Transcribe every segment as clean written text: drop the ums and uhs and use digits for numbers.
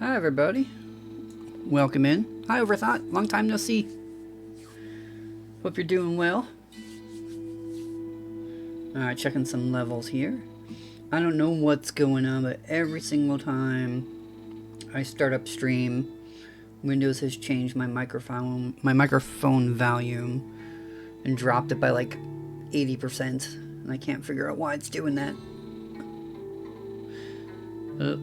Hi everybody, welcome in. Hi Overthought, long time no see. Hope you're doing well. Alright, checking some levels here. I don't know what's going on, but every single time I start up stream, Windows has changed my microphone volume and dropped it by like 80%, and I can't figure out why it's doing that.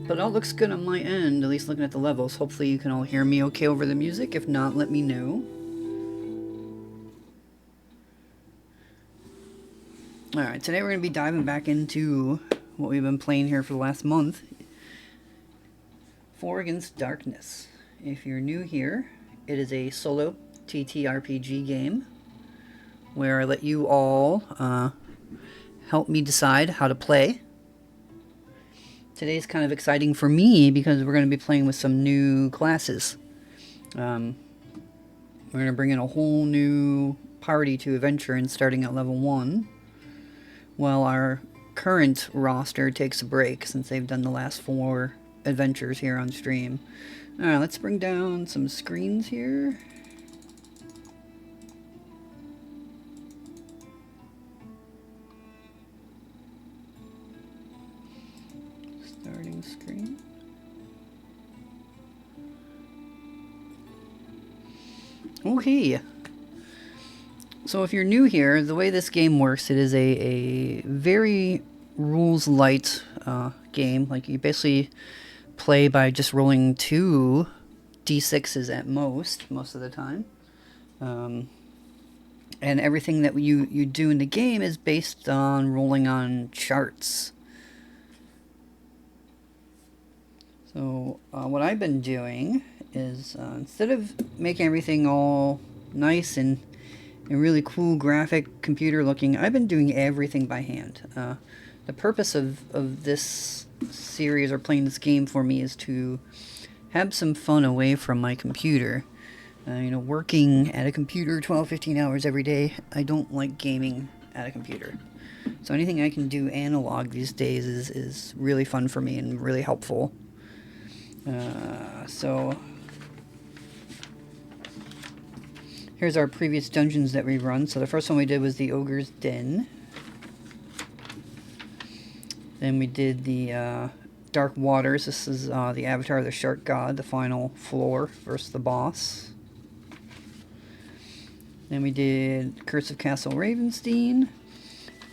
But all looks good on my end, at least looking at the levels. Hopefully you can all hear me okay over the music. If not, let me know. Alright, today we're going to be diving back into what we've been playing here for the last month. 4 Against Darkness. If you're new here, it is a solo TTRPG game where I let you all help me decide how to play. Today's kind of exciting for me because we're going to be playing with some new classes. We're going to bring in a whole new party to adventure and starting at level 1, while our current roster takes a break since they've done the last 4 adventures here on stream. Alright, let's bring down some screens here. Starting screen. Okay. So if you're new here, the way this game works, it is a very rules light game. Like you basically play by just rolling 2 d6s at most of the time. And everything that you do in the game is based on rolling on charts. So what I've been doing is instead of making everything all nice and really cool graphic computer looking, I've been doing everything by hand. The purpose of this series or playing this game for me is to have some fun away from my computer. Working at a computer 12-15 hours every day, I don't like gaming at a computer. So anything I can do analog these days is really fun for me and really helpful. So here's our previous dungeons that we run. So the first one we did was the Ogre's Den. Then we did the Dark Waters. This is the Avatar of the Shark God, the final floor versus the boss. Then we did Curse of Castle Ravenstein.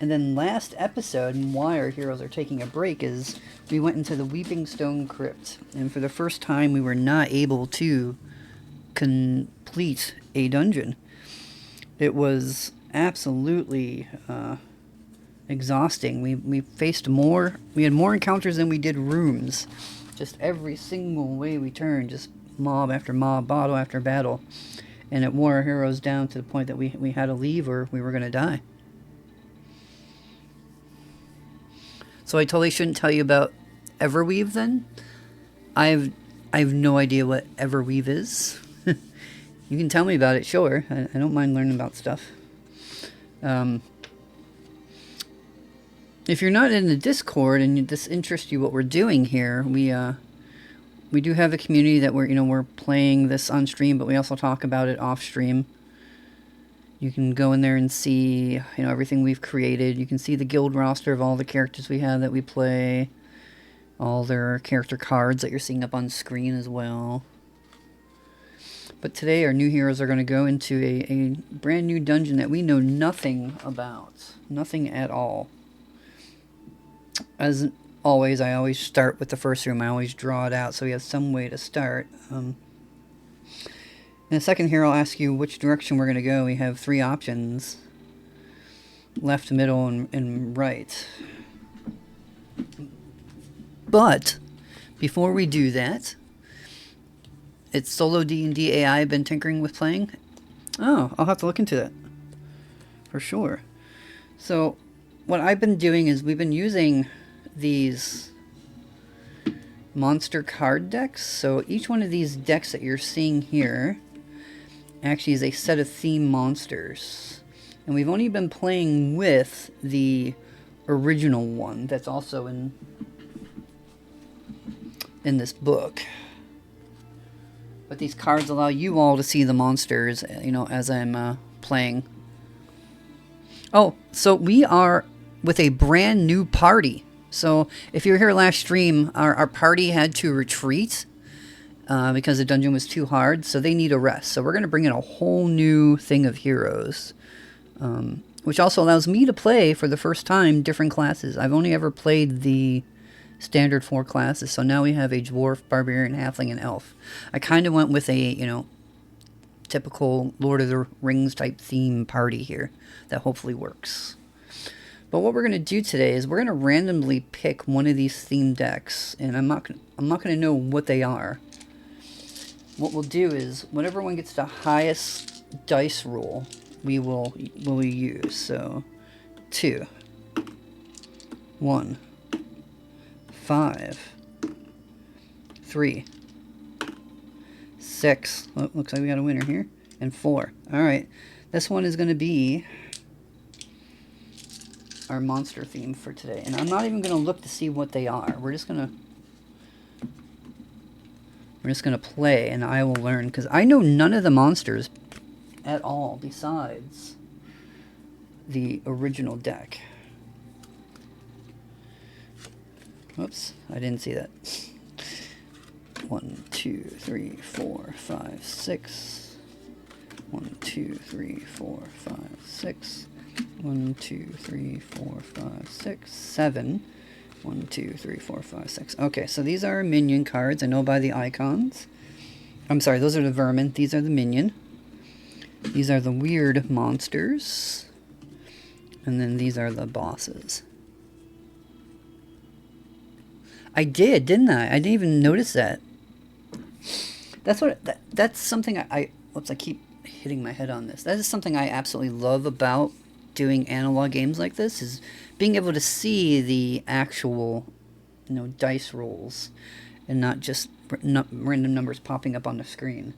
And then last episode, and why our heroes are taking a break, is we went into the Weeping Stone Crypt. And for the first time, we were not able to complete a dungeon. It was absolutely exhausting. We faced more, we had more encounters than we did rooms. Just every single way we turned, just mob after mob, battle after battle. And it wore our heroes down to the point that we had to leave or we were going to die. So I totally shouldn't tell you about Everweave then. I have no idea what Everweave is. You can tell me about it, sure. I don't mind learning about stuff. If you're not in the Discord and this interests you what we're doing here, we do have a community that we're playing this on stream, but we also talk about it off stream. You can go in there and see, everything we've created. You can see the guild roster of all the characters we have that we play. All their character cards that you're seeing up on screen as well. But today our new heroes are going to go into a brand new dungeon that we know nothing about. Nothing at all. As always, I always start with the first room. I always draw it out so we have some way to start. In a second here, I'll ask you which direction we're going to go. We have 3 options. Left, middle, and right. But before we do that, it's solo D&D AI I've been tinkering with playing. Oh, I'll have to look into that. For sure. So, what I've been doing is we've been using these monster card decks. So each one of these decks that you're seeing here actually is a set of theme monsters. And we've only been playing with the original one that's also in this book. But these cards allow you all to see the monsters, you know, as I'm playing. Oh, so we are with a brand new party. So if you were here last stream, our party had to retreat because the dungeon was too hard, so they need a rest. So we're going to bring in a whole new thing of heroes, which also allows me to play, for the first time, different classes. I've only ever played the standard 4 classes, so now we have a dwarf, barbarian, halfling, and elf. I kind of went with a, you know, typical Lord of the Rings type theme party here that hopefully works. But what we're going to do today is we're going to randomly pick one of these theme decks, and I'm not going to know what they are. What we'll do is whenever one gets the highest dice roll, will use. So 2, 1, 5, 3, 6. Oh, looks like we got a winner here. And 4. Alright. This one is going to be our monster theme for today. And I'm not even going to look to see what they are. We're just going to play, and I will learn, because I know none of the monsters at all besides the original deck. Oops, I didn't see that. 1, 2, 3, 4, 5, 6. 1, 2, 3, 4, 5, 6. 1, 2, 3, 4, 5, 6, 7. 1, 2, 3, 4, 5, 6. Okay, so these are minion cards. I know by the icons. I'm sorry, those are the vermin. These are the minion. These are the weird monsters. And then these are the bosses. I did, didn't I? I didn't even notice that. That's something whoops, I keep hitting my head on this. That is something I absolutely love about doing analog games like this, is being able to see the actual, you know, dice rolls and not just random numbers popping up on the screen.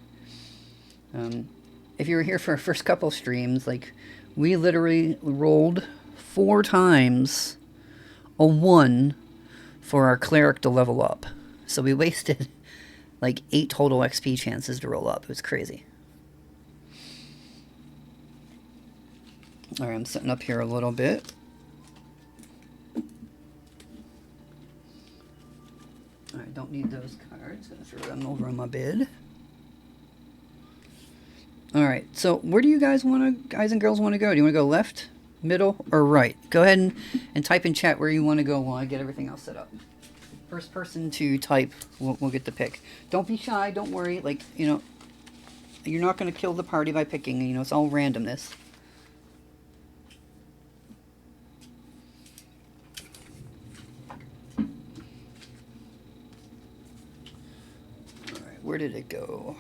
If you were here for our first couple streams, like, we literally rolled 4 times a 1 for our cleric to level up. So we wasted like 8 total XP chances to roll up. It was crazy. Alright, I'm setting up here a little bit. Alright, don't need those cards. Gonna throw them over on my bed. Alright, so where do you guys guys and girls want to go? Do you want to go left, middle, or right? Go ahead and type in chat where you want to go while I get everything else set up. First person to type will get the pick. Don't be shy, don't worry. Like, you know, you're not going to kill the party by picking. You know, it's all randomness. Alright, where did it go?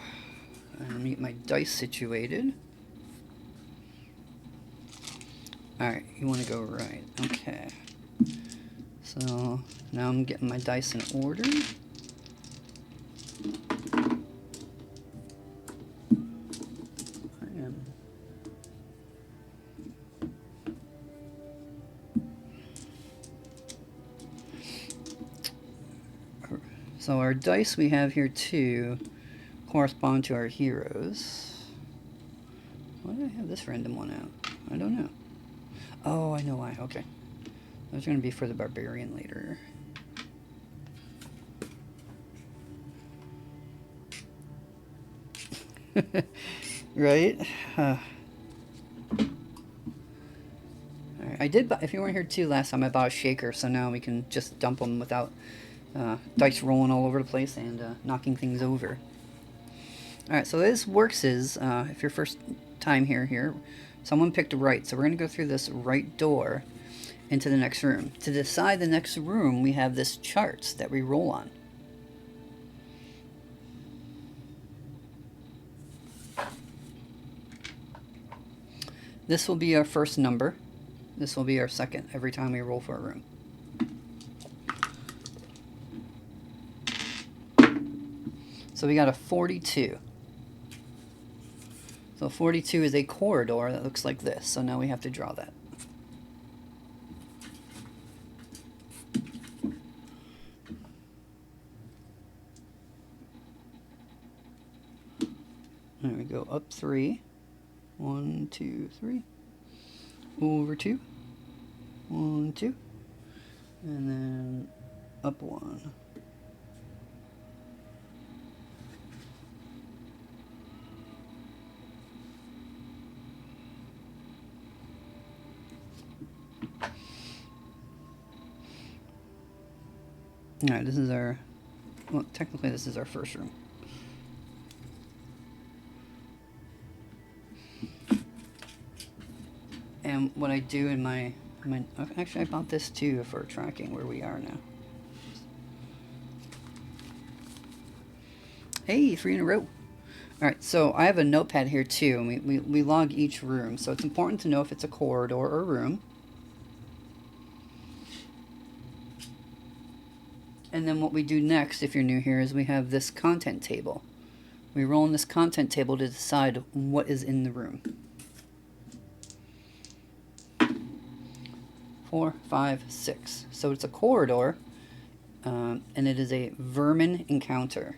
Let me get my dice situated. Alright, you want to go right. Okay. So, now I'm getting my dice in order. So our dice we have here too correspond to our heroes. Why did I have this random one out? I don't know. Oh, I know why. Okay. Those are going to be for the barbarian later. Right? Alright, I did, if you weren't here too last time, I bought a shaker, so now we can just dump them without dice rolling all over the place and knocking things over. Alright, so this works is, if your first time here, someone picked right, so we're going to go through this right door into the next room. To decide the next room, we have this chart that we roll on. This will be our first number. This will be our second every time we roll for a room. So we got a 42. So 42 is a corridor that looks like this. So now we have to draw that. There we go. Up 3. 1, 2, 3. Over 2. 1, 2. And then up 1. Alright, this is our... Well, technically this is our first room. And what I do in my actually I bought this too for tracking where we are now. Hey, 3 in a row. Alright, so I have a notepad here too, and we log each room. So it's important to know if it's a corridor or a room. And then what we do next, if you're new here, is we have this content table. We roll in this content table to decide what is in the room. 4, 5, 6. So it's a corridor, and it is a vermin encounter.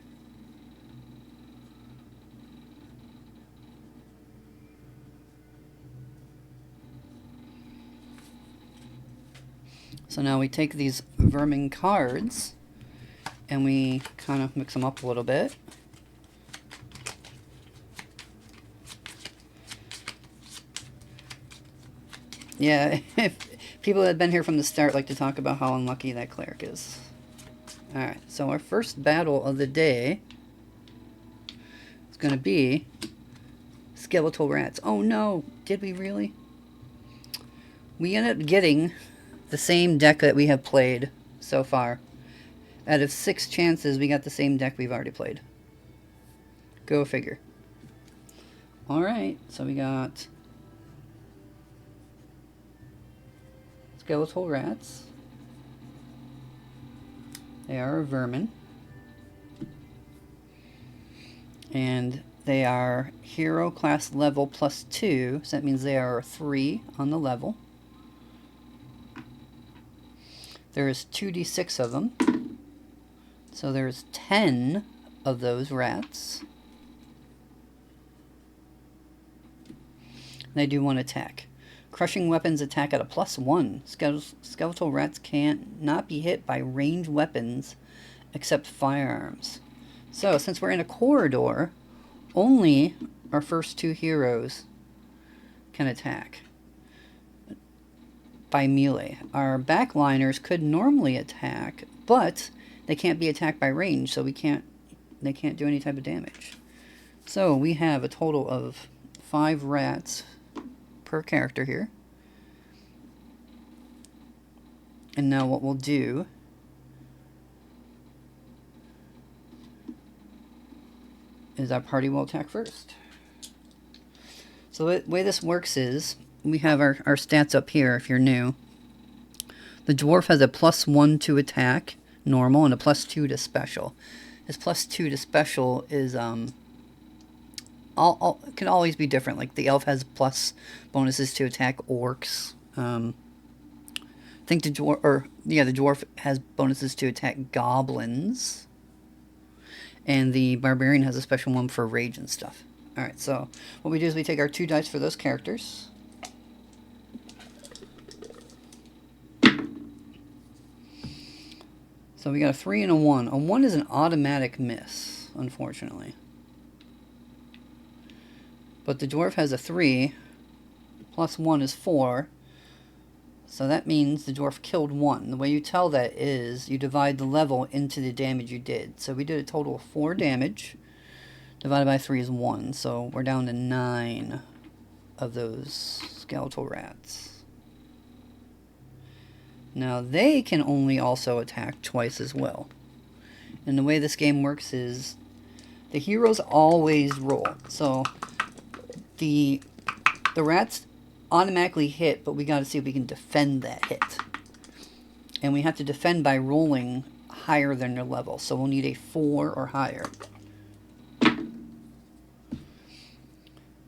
So now we take these vermin cards and we kind of mix them up a little bit. Yeah, if people that have been here from the start like to talk about how unlucky that cleric is. Alright, so our first battle of the day is going to be skeletal rats. Oh no, did we really? We ended up getting the same deck that we have played so far. Out of 6 chances, we got the same deck we've already played. Go figure. Alright, so we got skeletal rats. They are a vermin. And they are hero class level +2, so that means they are 3 on the level. There's 2d6 of them. So there's 10 of those rats. They do 1 attack. Crushing weapons attack at a +1. Skeletal rats can't not be hit by ranged weapons except firearms. So since we're in a corridor, only our first 2 heroes can attack by melee. Our backliners could normally attack, but they can't be attacked by range, so they can't do any type of damage. So we have a total of 5 rats per character here. And now what we'll do is our party will attack first. So the way this works is we have our stats up here if you're new. The dwarf has a +1 to attack, normal, and a +2 to special. His +2 to special is can always be different. Like the elf has plus bonuses to attack orcs. I think the dwarf has bonuses to attack goblins, and the barbarian has a special one for rage and stuff. All right, so what we do is we take our 2 dice for those characters. So we got a 3 and a 1. A 1 is an automatic miss, unfortunately. But the dwarf has a 3, +1 is 4. So that means the dwarf killed 1. The way you tell that is you divide the level into the damage you did. So we did a total of 4 damage. Divided by 3 is 1. So we're down to 9 of those skeletal rats. Now they can only also attack twice as well. And the way this game works is the heroes always roll. So the rats automatically hit, but we got to see if we can defend that hit. And we have to defend by rolling higher than their level. So we'll need a 4 or higher.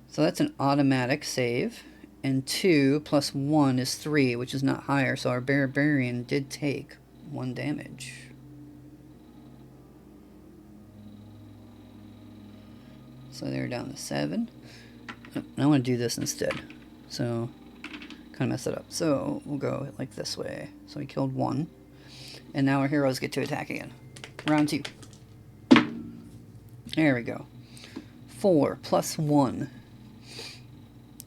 So that's an automatic save. And 2 + 1 is 3, which is not higher. So our barbarian did take 1 damage. So they're down to 7. I want to do this instead. So, kind of mess it up. So, we'll go like this way. So we killed 1. And now our heroes get to attack again. Round 2. There we go. 4 plus 1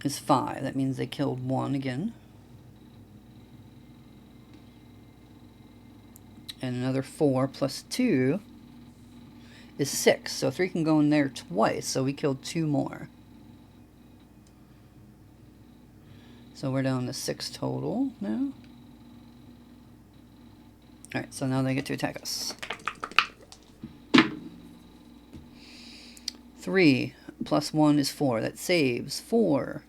is 5. That means they killed 1 again. And another 4 plus 2 is 6. So 3 can go in there twice. So we killed 2 more. So we're down to 6 total now. Alright, so now they get to attack us. 3 plus 1 is 4. That saves. 4.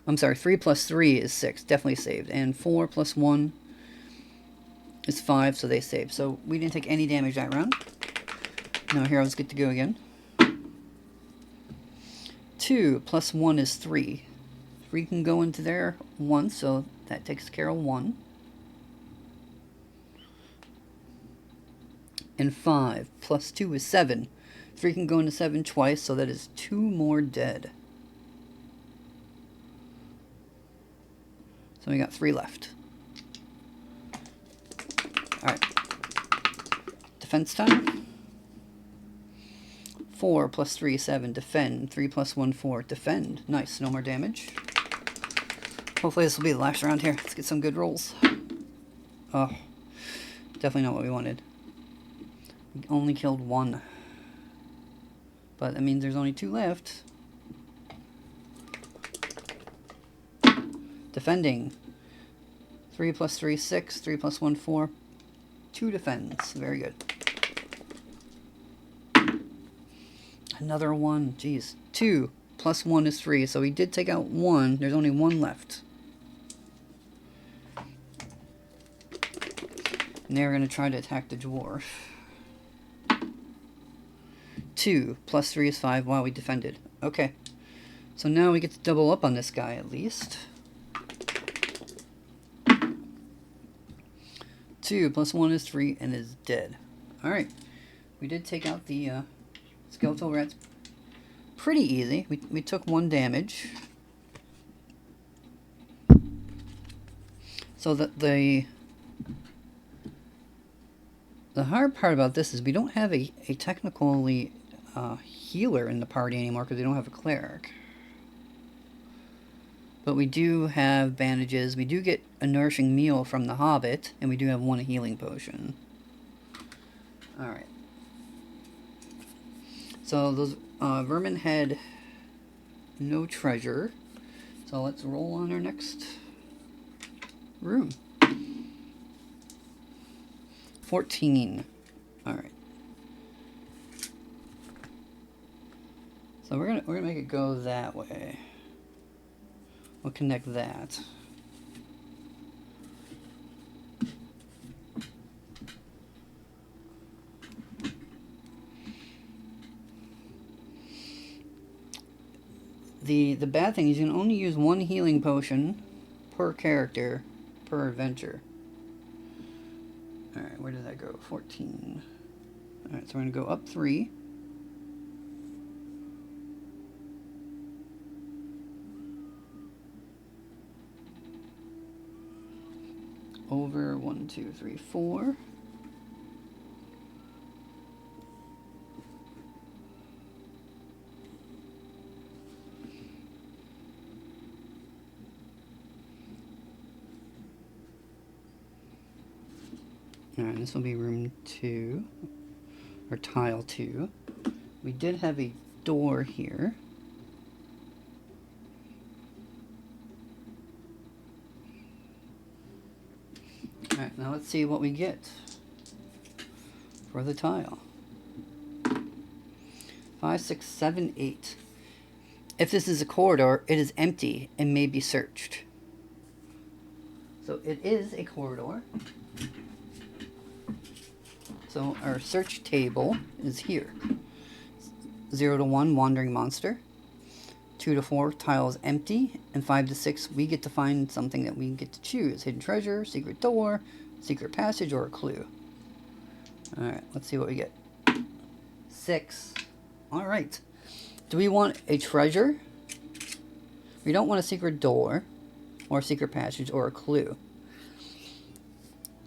I'm sorry, 3 plus 3 is 6. Definitely saved. And 4 plus 1 is 5, so they saved. So we didn't take any damage that round. Now heroes get to go again. 2 plus 1 is 3. 3 can go into there once, so that takes care of 1. And 5 plus 2 is 7. 3 can go into 7 twice, so that is 2 more dead. So we got 3 left. Alright. Defense time. 4 plus 3 is 7. Defend. 3 plus 1, 4. Defend. Nice. No more damage. Hopefully this will be the last round here. Let's get some good rolls. Oh. Definitely not what we wanted. We only killed 1. But that means there's only 2 left. Defending. 3 plus 3, 6. 3 plus 1, 4. 2 defends. Very good. Another 1. Jeez. 2 plus 1 is 3. So we did take out 1. There's only 1 left. And they're going to try to attack the dwarf. 2 plus 3 is 5 while we defended. Okay. So now we get to double up on this guy at least. 2 plus 1 is 3 and is dead. Alright. We did take out the skeletal rats pretty easy. We took 1 damage. So that the hard part about this is we don't have a technically healer in the party anymore because we don't have a cleric. But we do have bandages. We do get a nourishing meal from the hobbit, and we do have 1 healing potion. Alright. So those vermin had no treasure. So let's roll on our next room. 14. Alright. So we're gonna make it go that way. We'll connect that. The bad thing is you can only use 1 healing potion per character per adventure. Alright, where did that go? 14. Alright, so we're going to go up 3. Over 1, 2, 3, 4. Alright, this will be room 2, or tile 2. We did have a door here. Alright, now let's see what we get for the tile. 5, 6, 7, 8. If this is a corridor, it is empty and may be searched. So it is a corridor. So our search table is here. 0 to 1, wandering monster. 2 to 4, tiles empty. And 5 to 6, we get to find something that we get to choose. Hidden treasure, secret door, secret passage, or a clue. Alright, let's see what we get. 6. Alright. Do we want a treasure? We don't want a secret door, or a secret passage, or a clue.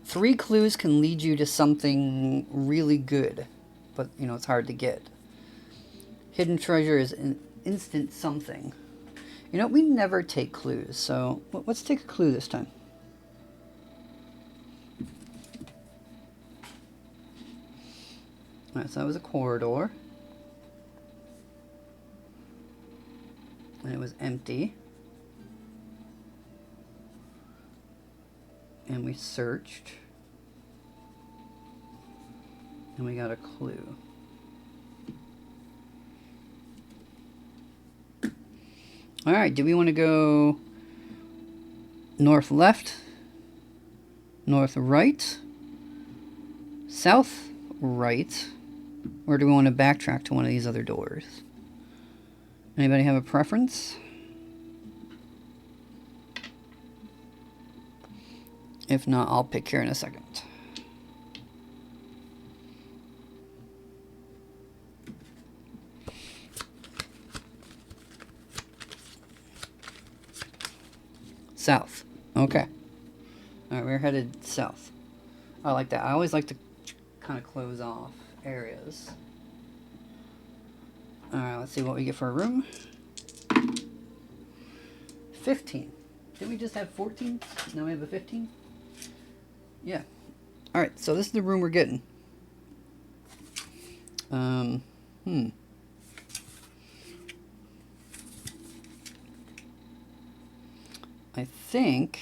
3 clues can lead you to something really good, but, you know, it's hard to get. Hidden treasure is an instant something. You know, we never take clues, so let's take a clue this time. Alright, so that was a corridor. And it was empty. And we searched. And we got a clue. Alright, do we want to go north left, north right, south right, or do we want to backtrack to one of these other doors? Anybody have a preference? If not, I'll pick here in a second. South. Okay. Alright, we're headed south. I like that. I always like to kind of close off areas. Alright, let's see what we get for a room. 15. Didn't we just have 14? Now we have a 15? Yeah. Alright, so this is the room we're getting. I think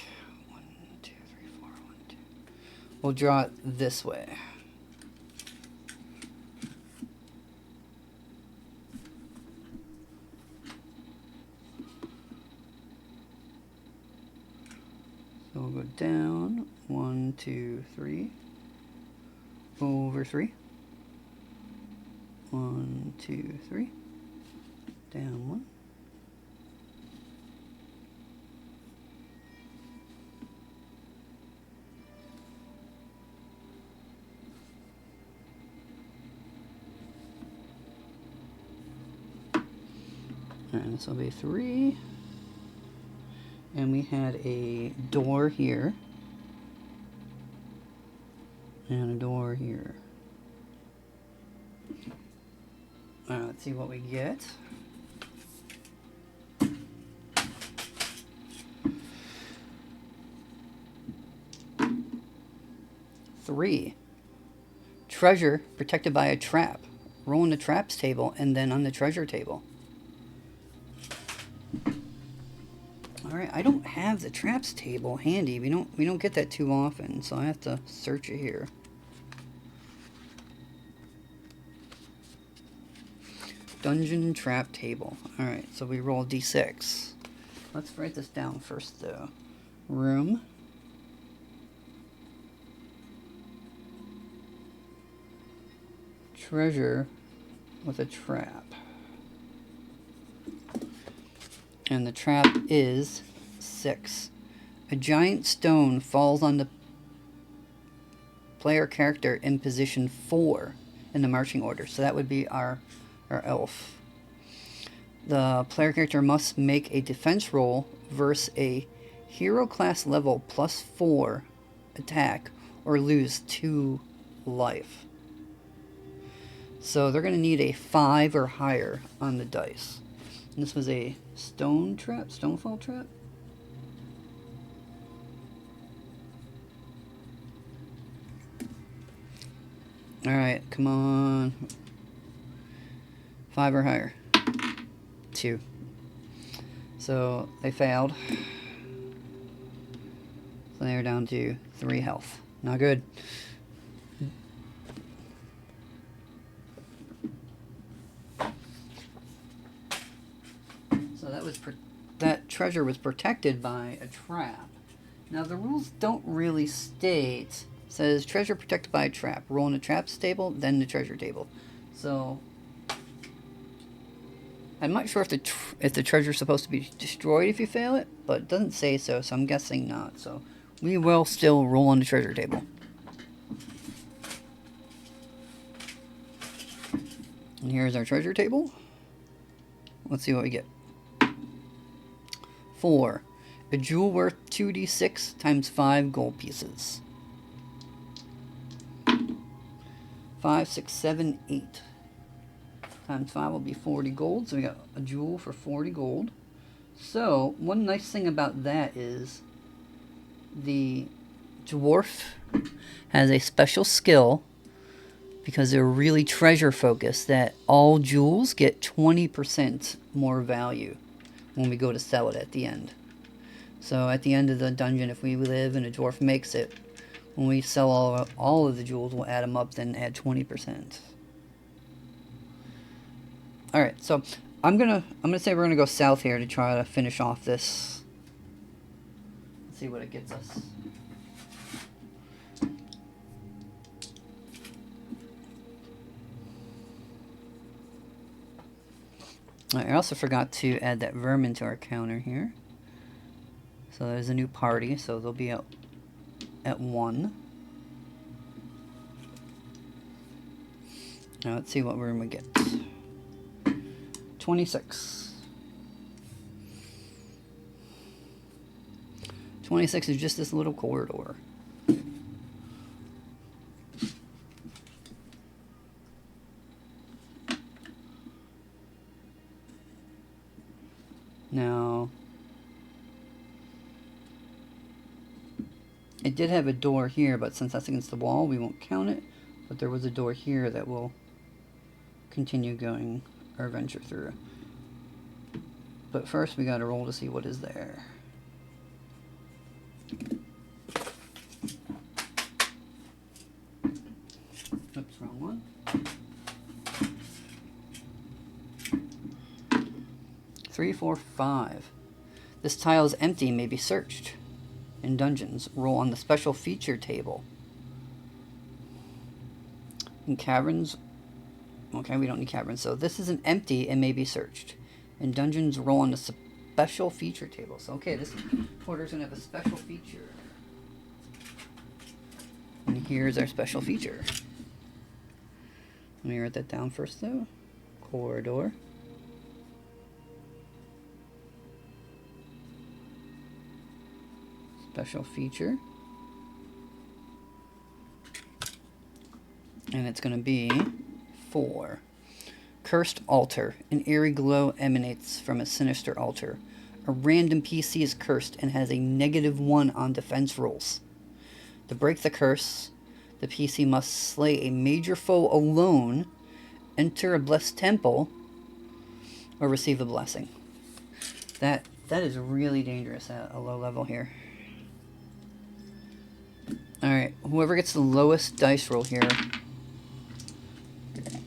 1, 2, 3, 4, 1, 2. We'll draw it this way. So we'll go down 1, 2, 3, over 3, 1, 2, 3, down 1. And this will be 3. And we had a door here. And a door here. Alright, let's see what we get. Three. Treasure protected by a trap. Roll on the traps table and then on the treasure table. Alright, I don't have the traps table handy. We don't get that too often, so I have to search it here. Dungeon trap table. Alright, so we roll d6. Let's write this down first though. Room. Treasure with a trap. And the trap is 6. A giant stone falls on the player character in position 4 in the marching order. So that would be our elf. The player character must make a defense roll versus a hero class level +4 attack or lose 2 life. So they're going to need a 5 or higher on the dice. And this was a stone trap? Stonefall trap? Alright, come on. 5 or higher. 2. So they failed. So they are down to 3 health. Not good. So that treasure was protected by a trap. Now the rules don't really state. It says treasure protected by a trap. Roll in the traps table, then the treasure table. So I'm not sure if the treasure is supposed to be destroyed if you fail it, but it doesn't say so, so I'm guessing not. So we will still roll on the treasure table. And here's our treasure table. Let's see what we get. 4. A jewel worth 2d6 times 5 gold pieces. 5, 6, 7, 8. Times 5 will be 40 gold. So we got a jewel for 40 gold. So, one nice thing about that is the dwarf has a special skill, because they're really treasure focused, that all jewels get 20% more value when we go to sell it at the end. So at the end of the dungeon, if we live and a dwarf makes it, when we sell all of the jewels, we'll add them up, then add 20%. Alright, so I'm gonna say we're gonna go south here to try to finish off this. Let's see what it gets us. I also forgot to add that vermin to our counter here. So there's a new party, so they'll be at 1. Now let's see what room we get. 26. 26 is just this little corridor. Now, it did have a door here, but since that's against the wall, we won't count it. But there was a door here that will continue going our adventure through. But first, we gotta roll to see what is there. Oops, wrong one. 3, 4, 5. This tile is empty and may be searched. In dungeons, roll on the special feature table. In caverns, okay, we don't need caverns, so this isn't empty and may be searched. In dungeons, roll on the special feature table. So, okay, this quarter's gonna have a special feature. And here's our special feature. Let me write that down first, though. Corridor. Special feature. And it's going to be 4. Cursed altar. An eerie glow emanates from a sinister altar. A random PC is cursed and has a -1 on defense rolls. To break the curse, the PC must slay a major foe alone, enter a blessed temple, or receive a blessing. That is really dangerous at a low level here. Alright, whoever gets the lowest dice roll here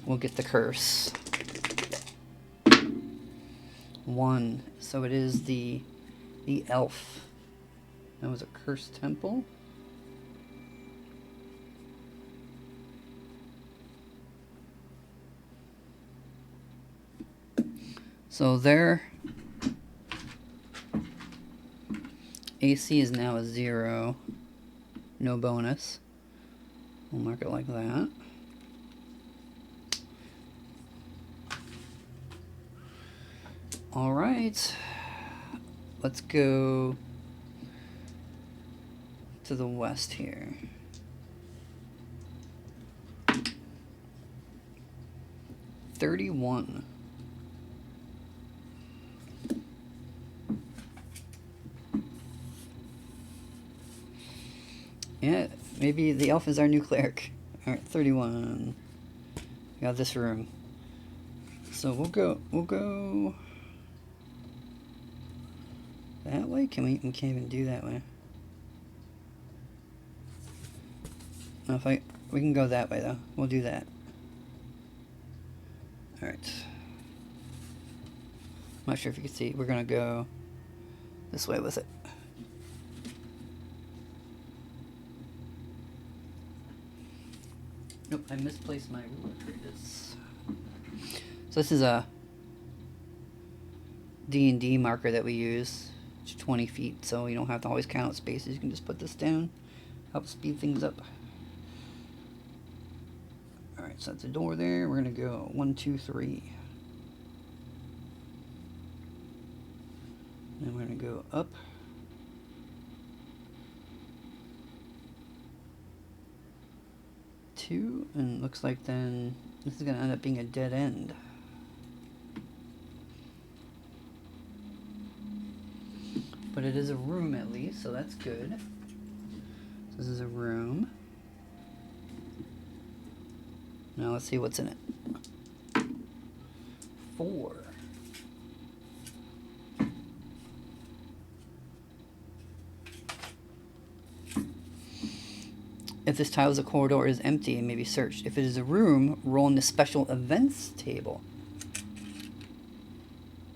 will get the curse. 1. So it is the elf. That was a cursed temple. So their AC is now a 0. No bonus. We'll mark it like that. Alright. Let's go to the west here. $31. Yeah, maybe the elf is our new cleric. Alright, 31. We got this room. So we'll go that way? We can't even do that way. No, we can go that way though. We'll do that. Alright. I'm not sure if you can see. We're gonna go this way with it. Nope, I misplaced my ruler. So this is a D&D marker that we use. It's 20 feet, so you don't have to always count spaces. You can just put this down. Help speed things up. Alright, so that's a door there. We're going to go 1, 2, 3. going to go up. Two, and looks like then this is going to end up being a dead end. But it is a room at least, so that's good. So this is a room. Now let's see what's in it. 4. If this tile is a corridor, it is empty and may be searched. If it is a room, roll in the special events table.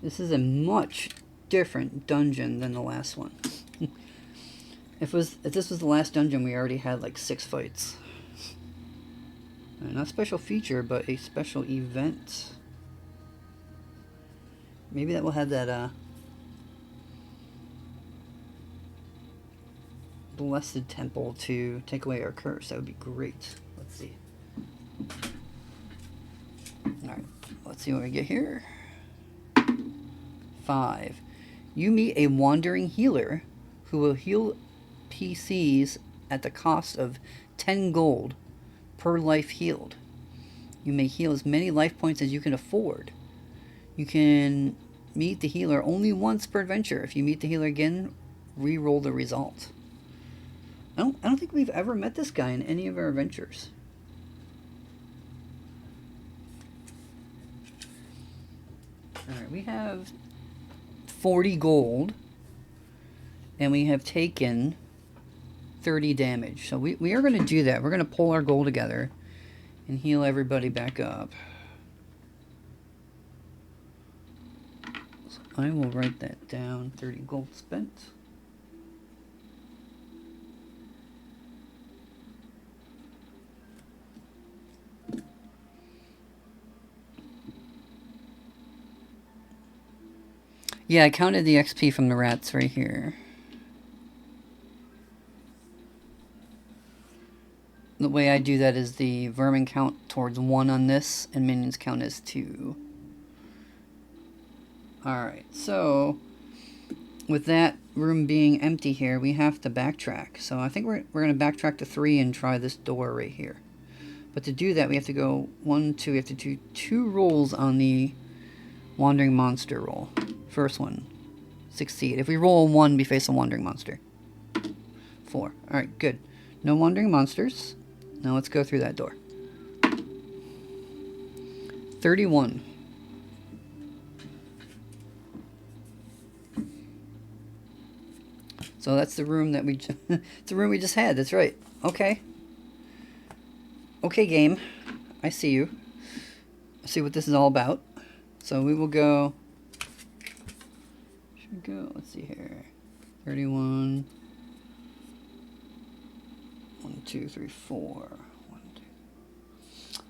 This is a much different dungeon than the last one. If this was the last dungeon, we already had like 6 fights. Not a special feature, but a special event. Maybe that will have that blessed temple to take away our curse. That would be great. Let's see. Alright, let's see what we get here. 5. You meet a wandering healer who will heal PCs at the cost of 10 gold per life healed. You may heal as many life points as you can afford. You can meet the healer only once per adventure. If you meet the healer again, re-roll the result. I don't think we've ever met this guy in any of our adventures. Alright, we have 40 gold, and we have taken 30 damage. So we are going to do that. We're going to pull our gold together and heal everybody back up. So I will write that down. 30 gold spent. Yeah, I counted the XP from the rats right here. The way I do that is the vermin count towards 1 on this, and minions count as 2. Alright, so with that room being empty here, we have to backtrack. So I think we're going to backtrack to 3 and try this door right here. But to do that, we have to go 1, 2, we have to do 2 rolls on the wandering monster roll. First one, succeed. If we roll a 1, we face a wandering monster. 4. Alright, good. No wandering monsters. Now let's go through that door. 31. So that's the room that we it's the room we just had. That's right. Okay. Okay, game. I see you. I see what this is all about. So we will go. Should we go? Let's see here. 31. 1, 2, 3, 4. 1, 2.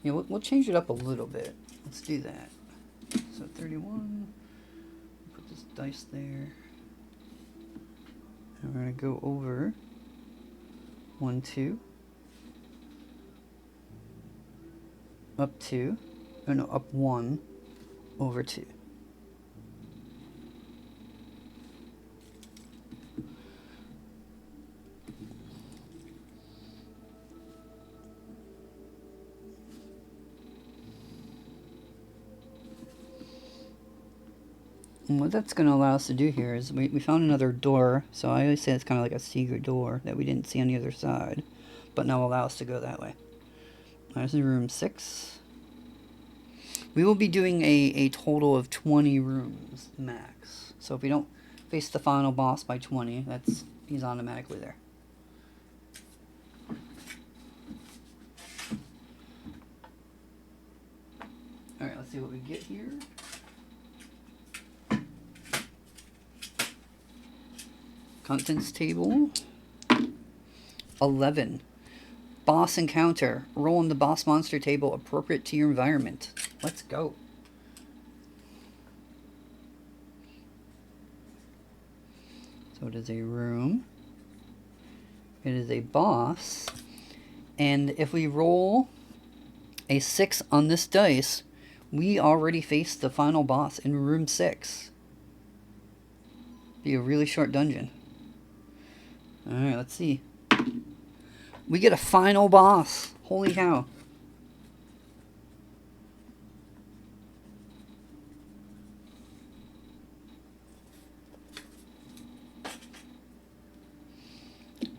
Yeah, we'll change it up a little bit. Let's do that. So 31. Put this dice there. And we're going to go over 1, 2. Up 2. Oh no, up 1. Over 2. And what that's going to allow us to do here is we found another door. So I always say it's kind of like a secret door that we didn't see on the other side, but now allow us to go that way. This is room 6. We will be doing a total of 20 rooms max. So if we don't face the final boss by 20, he's automatically there. Alright, let's see what we get here. Contents table. 11. Boss encounter. Roll on the boss monster table appropriate to your environment. Let's go. So it is a room. It is a boss. And if we roll a 6 on this dice, we already faced the final boss in room 6. Be a really short dungeon. Alright, let's see. We get a final boss. Holy cow.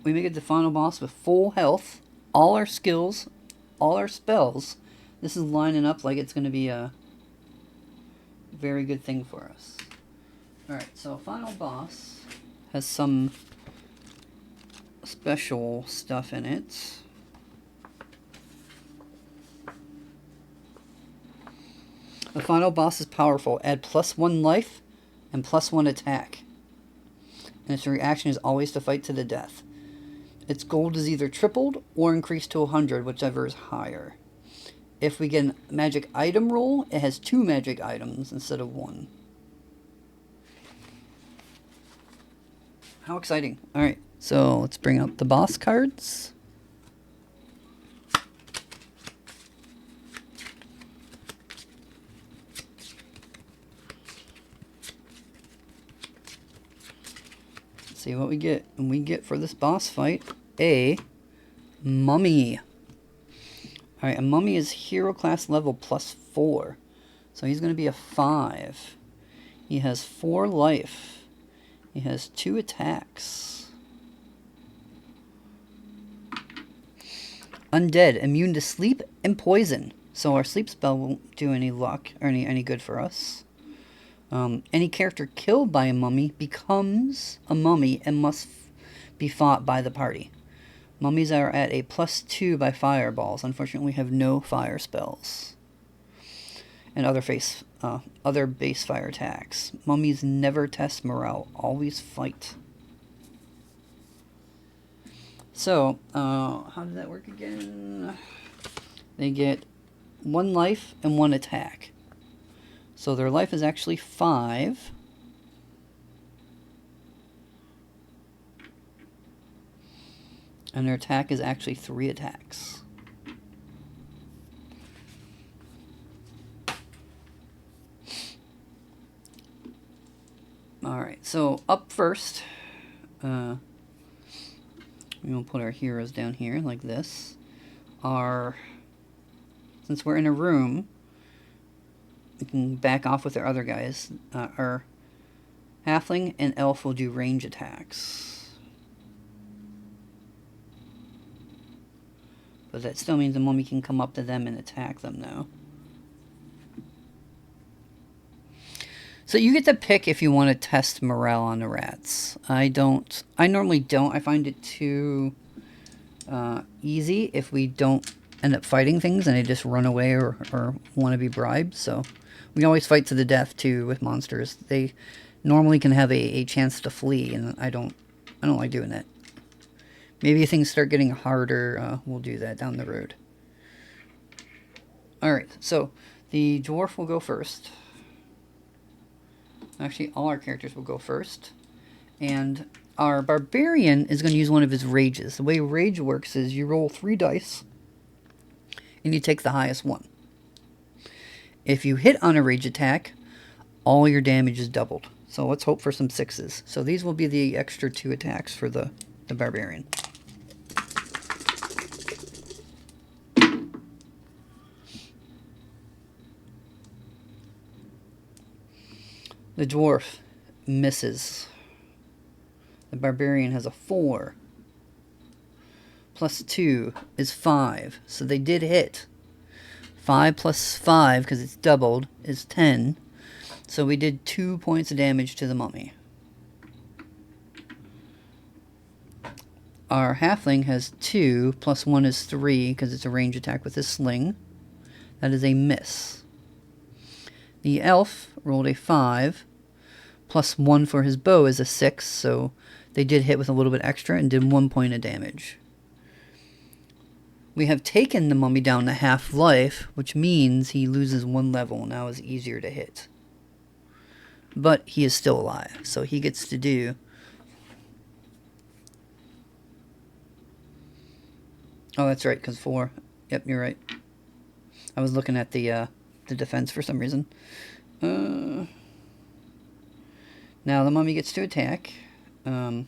We make it the final boss with full health, all our skills, all our spells. This is lining up like it's going to be a very good thing for us. Alright, so final boss has some special stuff in it. The final boss is powerful. Add +1 life and +1 attack. And its reaction is always to fight to the death. Its gold is either tripled or increased to 100, whichever is higher. If we get a magic item roll, it has 2 magic items instead of 1. How exciting. Alright, so let's bring out the boss cards. See what we get. And we get for this boss fight a mummy. Alright, a mummy is hero class level +4. So he's going to be a 5. He has 4 life. He has 2 attacks. Undead, immune to sleep and poison. So our sleep spell won't do any luck or any good for us. Any character killed by a mummy becomes a mummy and must be fought by the party. Mummies are at a +2 by fireballs. Unfortunately, we have no fire spells. And other base fire attacks. Mummies never test morale, always fight. So, how does that work again? They get 1 life and 1 attack. So their life is actually 5. And their attack is actually 3 attacks. Alright, so up first, we'll put our heroes down here like this. Since we're in a room, we can back off with our other guys. Our halfling and elf will do range attacks. But that still means the mummy can come up to them and attack them now. So you get to pick if you want to test morale on the rats. I normally don't. I find it too easy if we don't end up fighting things and they just run away or want to be bribed. So we always fight to the death too with monsters. They normally can have a chance to flee, and I don't like doing that. Maybe if things start getting harder, we'll do that down the road. Alright, so the dwarf will go first. Actually, all our characters will go first. And our barbarian is going to use one of his rages. The way rage works is you roll 3 dice, and you take the highest one. If you hit on a rage attack, all your damage is doubled. So let's hope for some 6s. So these will be the extra 2 attacks for the barbarian. The dwarf misses. The barbarian has a 4. Plus 2 is 5. So they did hit. 5 plus 5, because it's doubled, is 10. So we did 2 points of damage to the mummy. Our halfling has 2, plus 1 is 3, because it's a range attack with his sling. That is a miss. The elf rolled a 5, plus 1 for his bow is a 6, so they did hit with a little bit extra and did 1 point of damage. We have taken the mummy down to half life, which means he loses 1 level and now is easier to hit. But he is still alive, so he gets to do... Oh, that's right, because 4. Yep, you're right. I was looking at the defense for some reason. Now the mummy gets to attack. The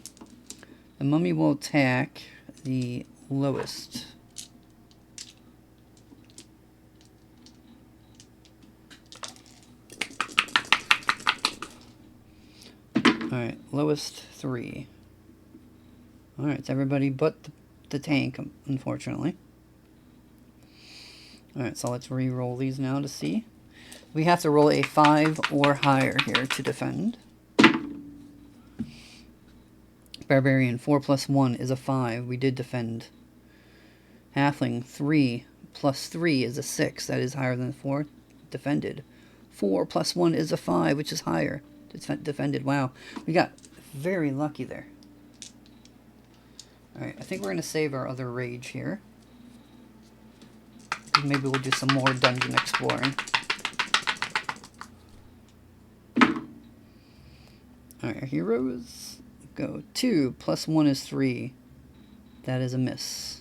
mummy will attack the lowest. Alright, lowest 3. Alright, it's everybody but the tank, unfortunately. Alright, so let's re-roll these now to see. We have to roll a 5 or higher here to defend. Barbarian, 4 plus 1 is a 5. We did defend. Halfling, 3 plus 3 is a 6. That is higher than 4. Defended. 4 plus 1 is a 5, which is higher. Defended. Wow. We got very lucky there. Alright, I think we're going to save our other rage here. Maybe we'll do some more dungeon exploring. Alright, our heroes go 2 plus 1 is 3. That is a miss.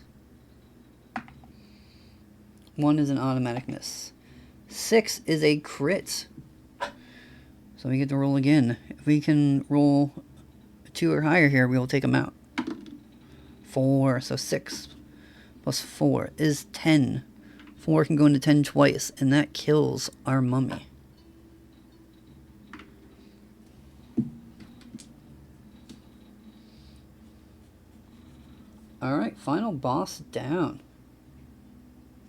1 is an automatic miss. 6 is a crit. So we get to roll again. If we can roll 2 or higher here, we will take them out. 4, so 6 plus 4 is 10. 4 can go into 10 twice, and that kills our mummy. Alright, final boss down.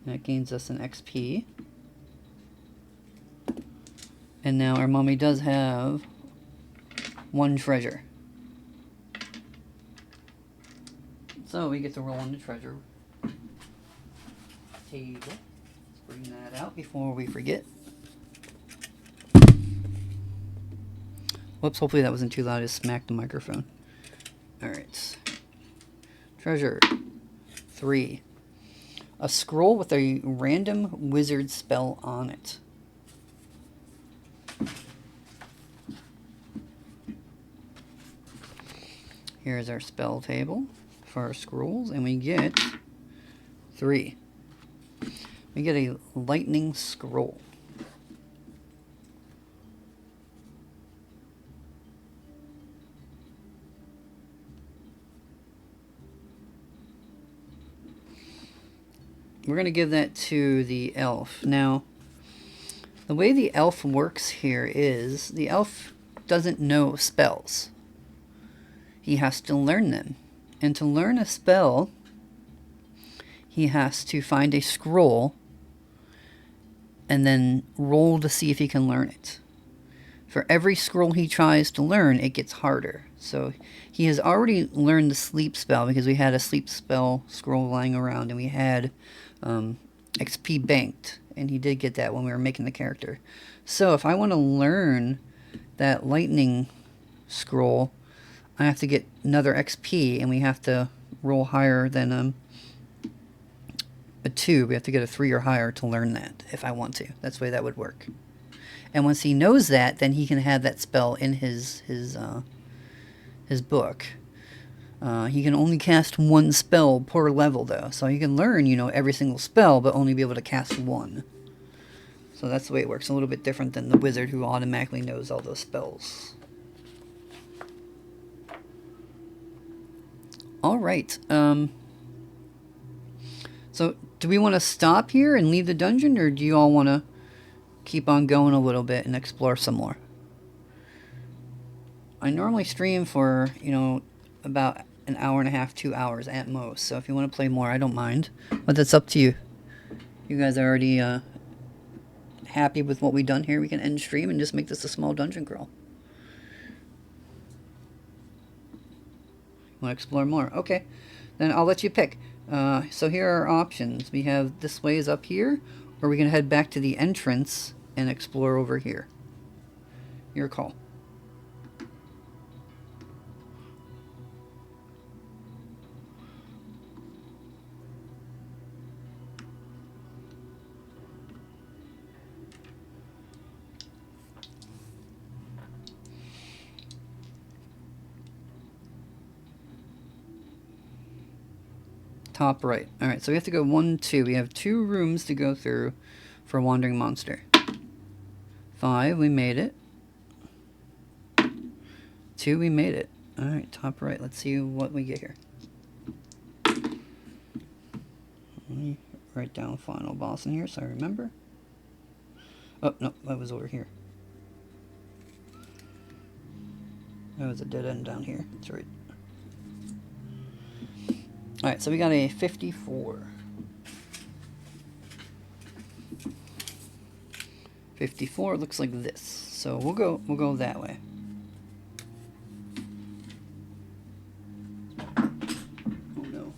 That gains us an XP. And now our mummy does have 1 treasure. So we get to roll on the treasure table. Let's bring that out before we forget. Whoops, hopefully that wasn't too loud. I just smacked the microphone. Alright. Treasure 3. A scroll with a random wizard spell on it. Here's our spell table for our scrolls, and we get 3. We get a lightning scroll. We're going to give that to the elf. Now, the way the elf works here is the elf doesn't know spells. He has to learn them. And to learn a spell, he has to find a scroll and then roll to see if he can learn it. For every scroll he tries to learn, it gets harder. So he has already learned the sleep spell because we had a sleep spell scroll lying around and we had XP banked. And he did get that when we were making the character. So if I want to learn that lightning scroll, I have to get another XP, and we have to roll higher than a 2. We have to get a 3 or higher to learn that, if I want to. That's the way that would work. And once he knows that, then he can have that spell in his book. He can only cast 1 spell per level, though. So he can learn, every single spell, but only be able to cast 1. So that's the way it works. A little bit different than the wizard who automatically knows all those spells. Alright, so do we want to stop here and leave the dungeon, or do you all want to keep on going a little bit and explore some more? I normally stream for, about an hour and a half, 2 hours at most, so if you want to play more, I don't mind, but that's up to you. You guys are already happy with what we've done here. We can end stream and just make this a small dungeon crawl. Want to explore more? Okay, then I'll let you pick. So here are our options. We have this way is up here, or we can head back to the entrance and explore over here. Your call. Top right. Alright, so we have to go 1, 2. We have 2 rooms to go through for Wandering Monster. 5, we made it. 2, we made it. Alright, top right. Let's see what we get here. Let me write down final boss in here so I remember. Oh, no, that was over here. That was a dead end down here. That's right. Alright, so we got a 54. 54 looks like this. So we'll go that way. Oh no.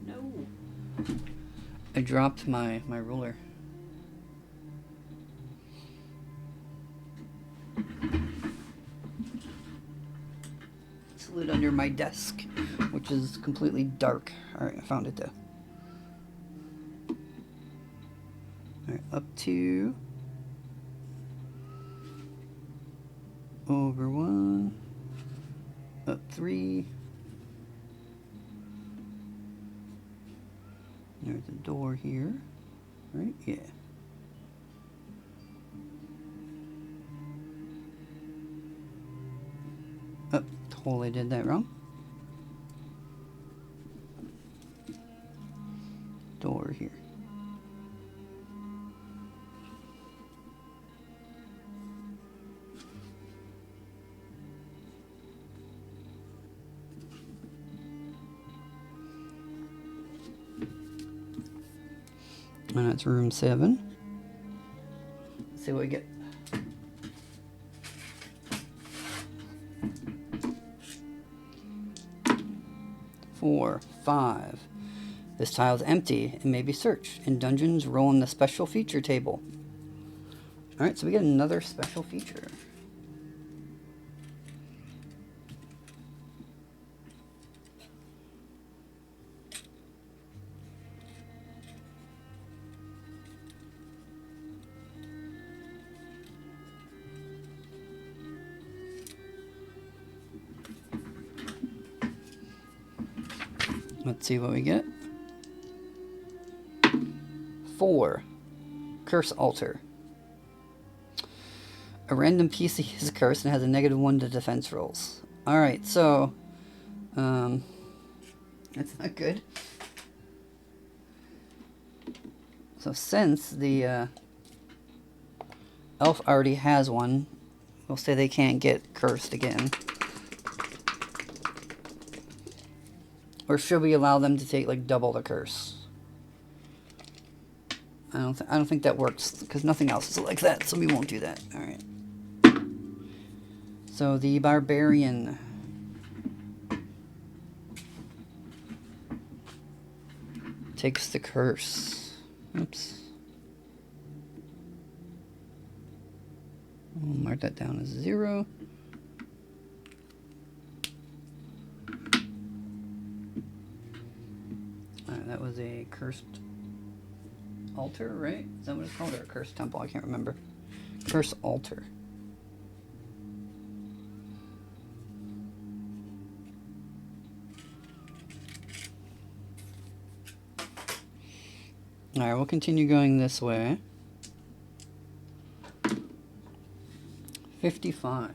No. I dropped my ruler. Slid under my desk, which is completely dark. Alright, I found it though. Alright, up 2. Over 1. Up 3. There's a door here. Right? Yeah. Oh, totally did that wrong. Door here. And that's room 7. Let's see what we get. Four, 5. This tile is empty and may be searched. In dungeons, roll in the special feature table. Alright, so we get another special feature. Let's see what we get. 4. Curse Altar. A random PC is cursed and has a -1 to defense rolls. Alright, so... that's not good. So since the elf already has one, we'll say they can't get cursed again. Or should we allow them to take like double the curse? I don't think that works because nothing else is like that, so we won't do that. All right. So the barbarian takes the curse. Oops. We'll mark that down as 0. That was a cursed altar, right? Is that what it's called? Or a cursed temple? I can't remember. Cursed altar. Alright, we'll continue going this way. 55.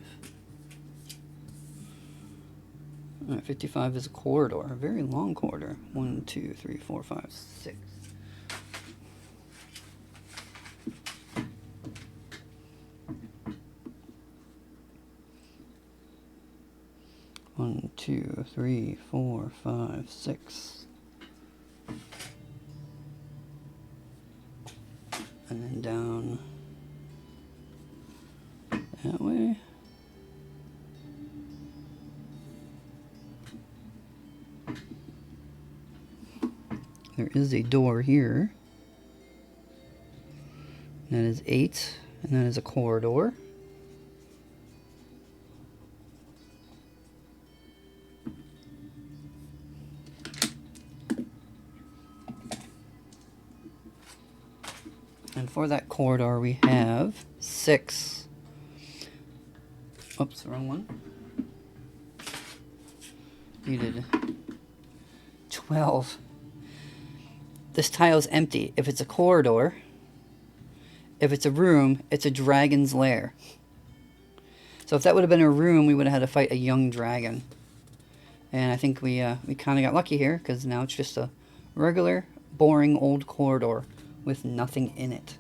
Alright, 55 is a corridor, a very long corridor. 1, 2, 3, 4, 5, 6. One, 2, 3, 4, 5, 6. And then down that way. There is a door here. That is 8, and that is a corridor. And for that corridor we have 6. Oops, wrong one. Needed 12. This tile is empty. If it's a corridor, if it's a room, it's a dragon's lair. So So if that would have been a room, we would have had to fight a young dragon. And I think we kind of got lucky here, because now it's just a regular, boring old corridor with nothing in it.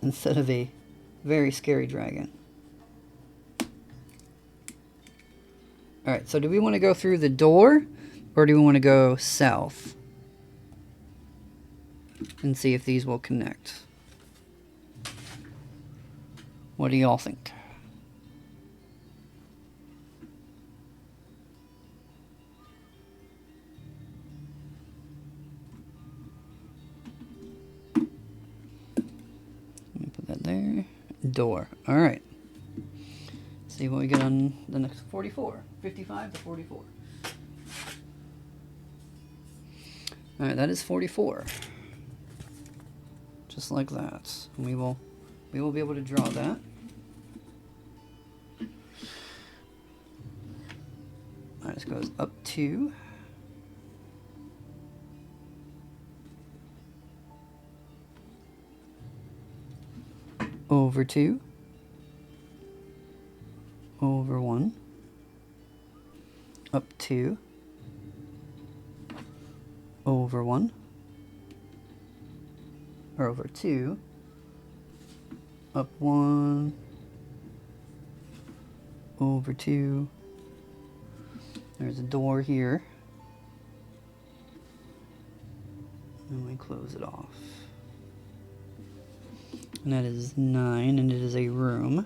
Instead of a very scary dragon. Alright, so do we want to go through the door, or do we want to go south? And see if these will connect. What do y'all think? Let me put that there. Door. Alright. See what we get on the next 44. 55 to 44. Alright, that is 44. Just like that. And we will be able to draw that. Alright, this goes up 2. Over 2. Over 1. Up 2. Over 1. Or over 2. Up 1. Over 2. There's a door here. And we close it off. And that is 9, and it is a room.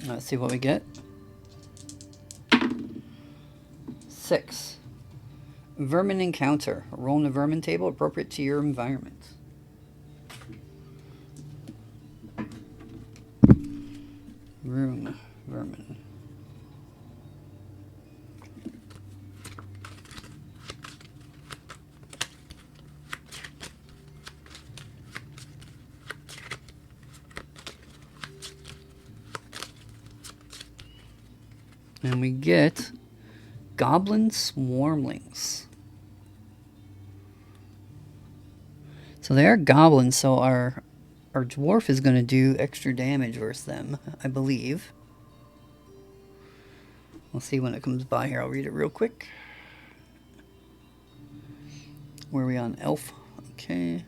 Let's see what we get. 6. Vermin encounter. Roll in the vermin table appropriate to your environment. Room. Vermin. And we get Goblin swarmlings. So they are goblins, so our dwarf is going to do extra damage versus them, I believe. We'll see when it comes by here. I'll read it real quick. Where are we on? Elf. Okay.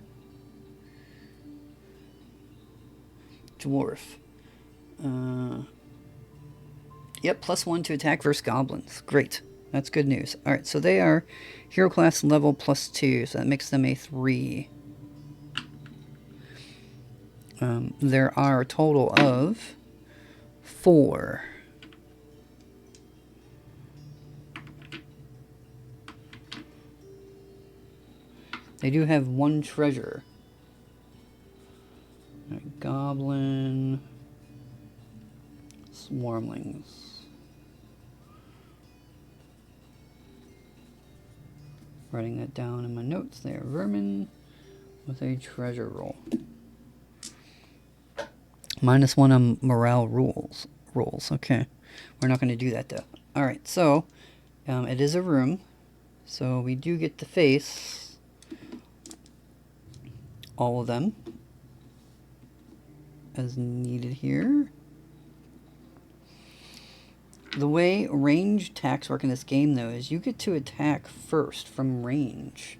Dwarf. Yep, +1 to attack versus goblins. Great. That's good news. Alright, so they are hero class level +2, so that makes them a 3. There are a total of 4. They do have 1 treasure. Right, goblin, swarmlings. Writing that down in my notes there. Vermin with a treasure roll. -1 on morale rolls. Okay. We're not going to do that though. Alright, so it is a room. So we do get to face all of them as needed here. The way range attacks work in this game, though, is you get to attack first from range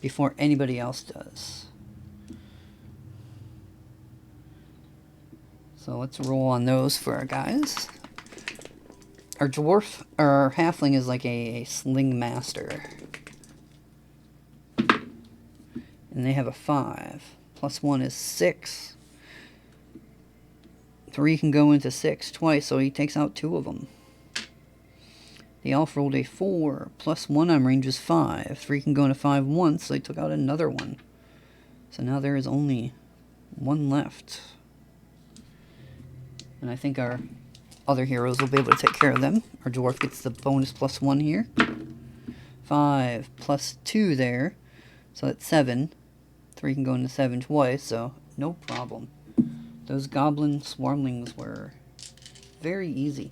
before anybody else does. So let's roll on those for our guys. Our dwarf, or our halfling, is like a sling master. And they have a 5. +1 is 6. 3 can go into 6 twice, so he takes out 2 of them. The elf rolled a 4. +1 on range is 5. 3 can go into 5 once, so he took out another one. So now there is only 1 left. And I think our other heroes will be able to take care of them. Our dwarf gets the bonus +1 here. 5 +2 there. So that's 7. 3 can go into 7 twice, so no problem. Those goblin swarmlings were very easy.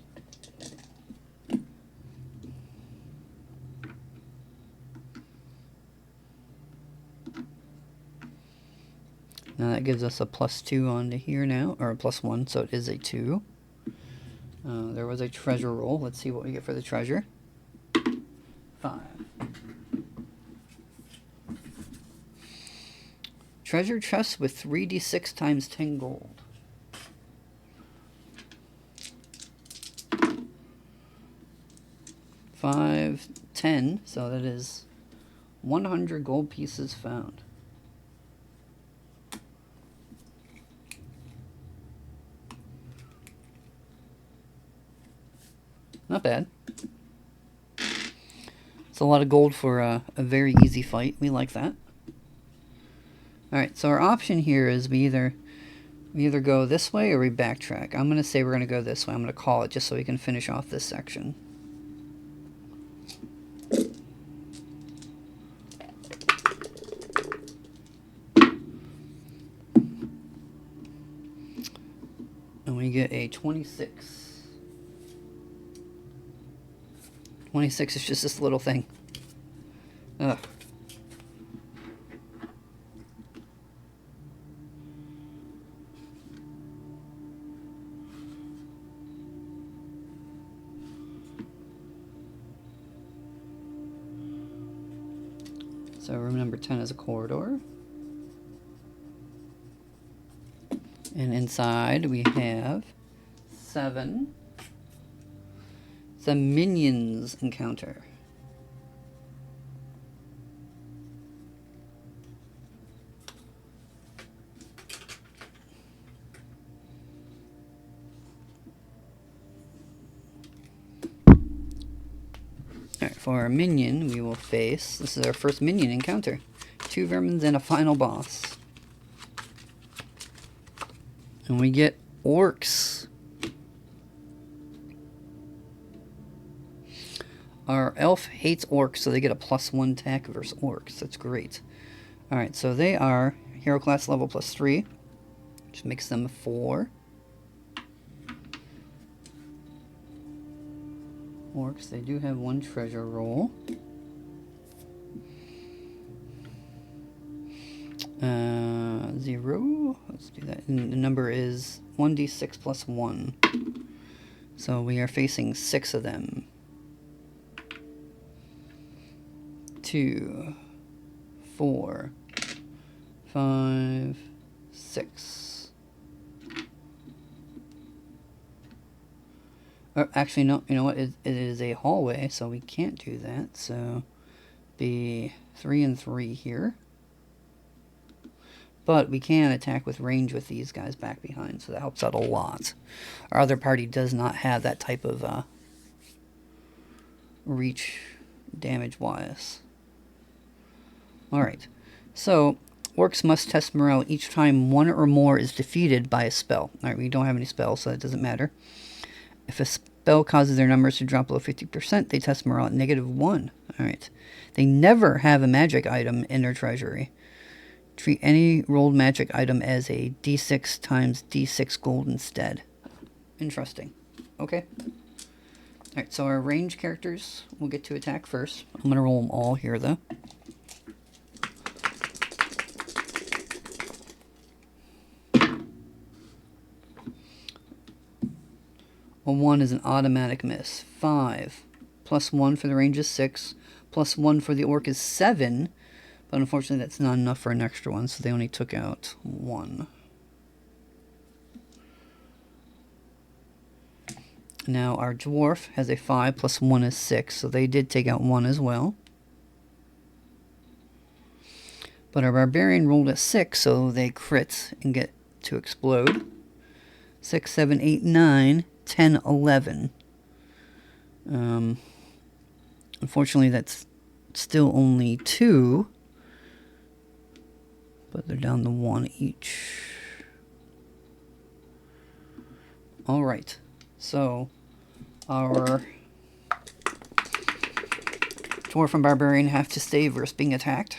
That gives us a +2 onto here now, or a +1, so it is a 2. There was a treasure roll. Let's see what we get for the treasure. 5. Treasure chest with 3d6 times 10 gold. Five, 10, so that is 100 gold pieces found. Not bad. It's a lot of gold for a very easy fight. We like that. Alright, so our option here is we either go this way or we backtrack. I'm going to say we're going to go this way. I'm going to call it just so we can finish off this section. And we get a 26. 26 is just this little thing. Ugh. So room number 10 is a corridor. And inside we have 7. It's a minions encounter. Alright, for our minion, we will face... This is our first minion encounter. 2 vermins and a final boss. And we get Orcs. Our elf hates Orcs, so they get a +1 attack versus Orcs. That's great. Alright, so they are hero class level +3, which makes them 4. Orcs, they do have 1 treasure roll. 0. Let's do that. And the number is 1d6 + 1. So we are facing 6 of them. 2, 4, 5, 6. Actually, no. You know what? It is a hallway, so we can't do that. So, be 3 and 3 here. But we can attack with range with these guys back behind, so that helps out a lot. Our other party does not have that type of reach damage-wise. Alright, so Orcs must test morale each time 1 or more is defeated by a spell. Alright, we don't have any spells, so it doesn't matter. If a spell causes their numbers to drop below 50%, they test morale at -1. Alright. They never have a magic item in their treasury. Treat any rolled magic item as a d6 times d6 gold instead. Interesting. Okay. Alright, so our range characters will get to attack first. I'm going to roll them all here, though. A 1 is an automatic miss. 5. +1 for the range is 6. +1 for the orc is 7. But unfortunately that's not enough for an extra one, so they only took out 1. Now our dwarf has a 5 +1 is 6, so they did take out 1 as well. But our barbarian rolled a 6, so they crit and get to explode. 6, 7, 8, 9, 10, 11. Unfortunately that's still only 2. But they're down to 1 each. Alright, so our dwarf and barbarian have to stay versus being attacked.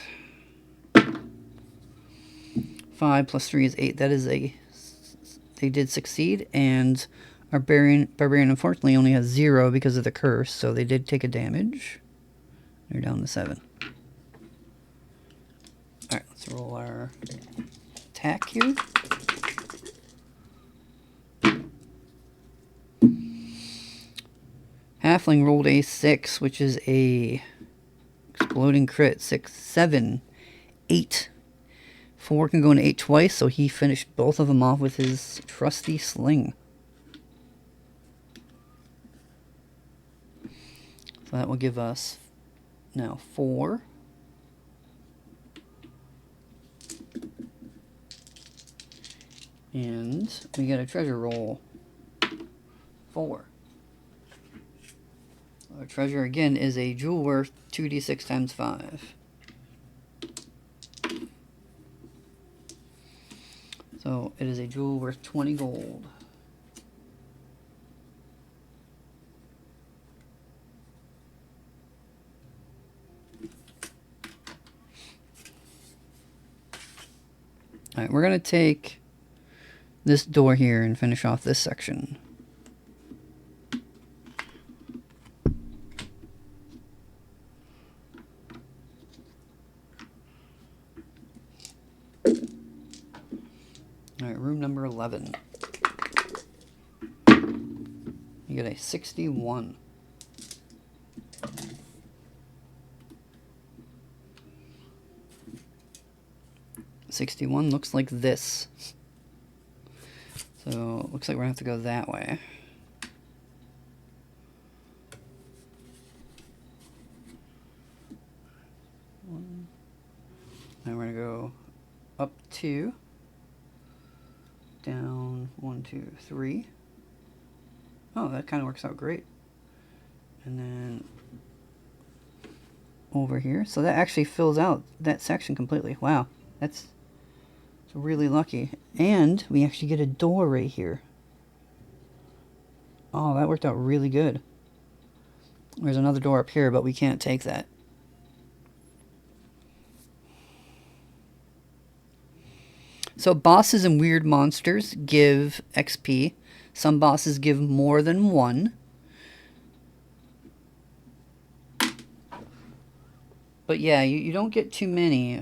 5 + 3 is 8. That is a... They did succeed, and our barbarian unfortunately only has 0 because of the curse, so they did take a damage. They're down to 7. Alright, let's roll our pack here. Halfling rolled a 6, which is a exploding crit. 6, 7, 8. 4 can go into 8 twice, so he finished both of them off with his trusty sling. So that will give us now 4. And we get a treasure roll. 4. Our treasure again is a jewel worth 2d6 times 5. So it is a jewel worth 20 gold. Alright, we're going to take this door here and finish off this section. Alright, room number 11. You get a 61. Looks like this. So it looks like we're gonna have to go that way. Now we're gonna go up 2, down 1, 2, 3. Oh, that kind of works out great. And then over here. So that actually fills out that section completely. Wow, that's really lucky. And we actually get a door right here. Oh, that worked out really good. There's another door up here, but we can't take that. So bosses and weird monsters give XP. Some bosses give more than 1. But yeah, you don't get too many.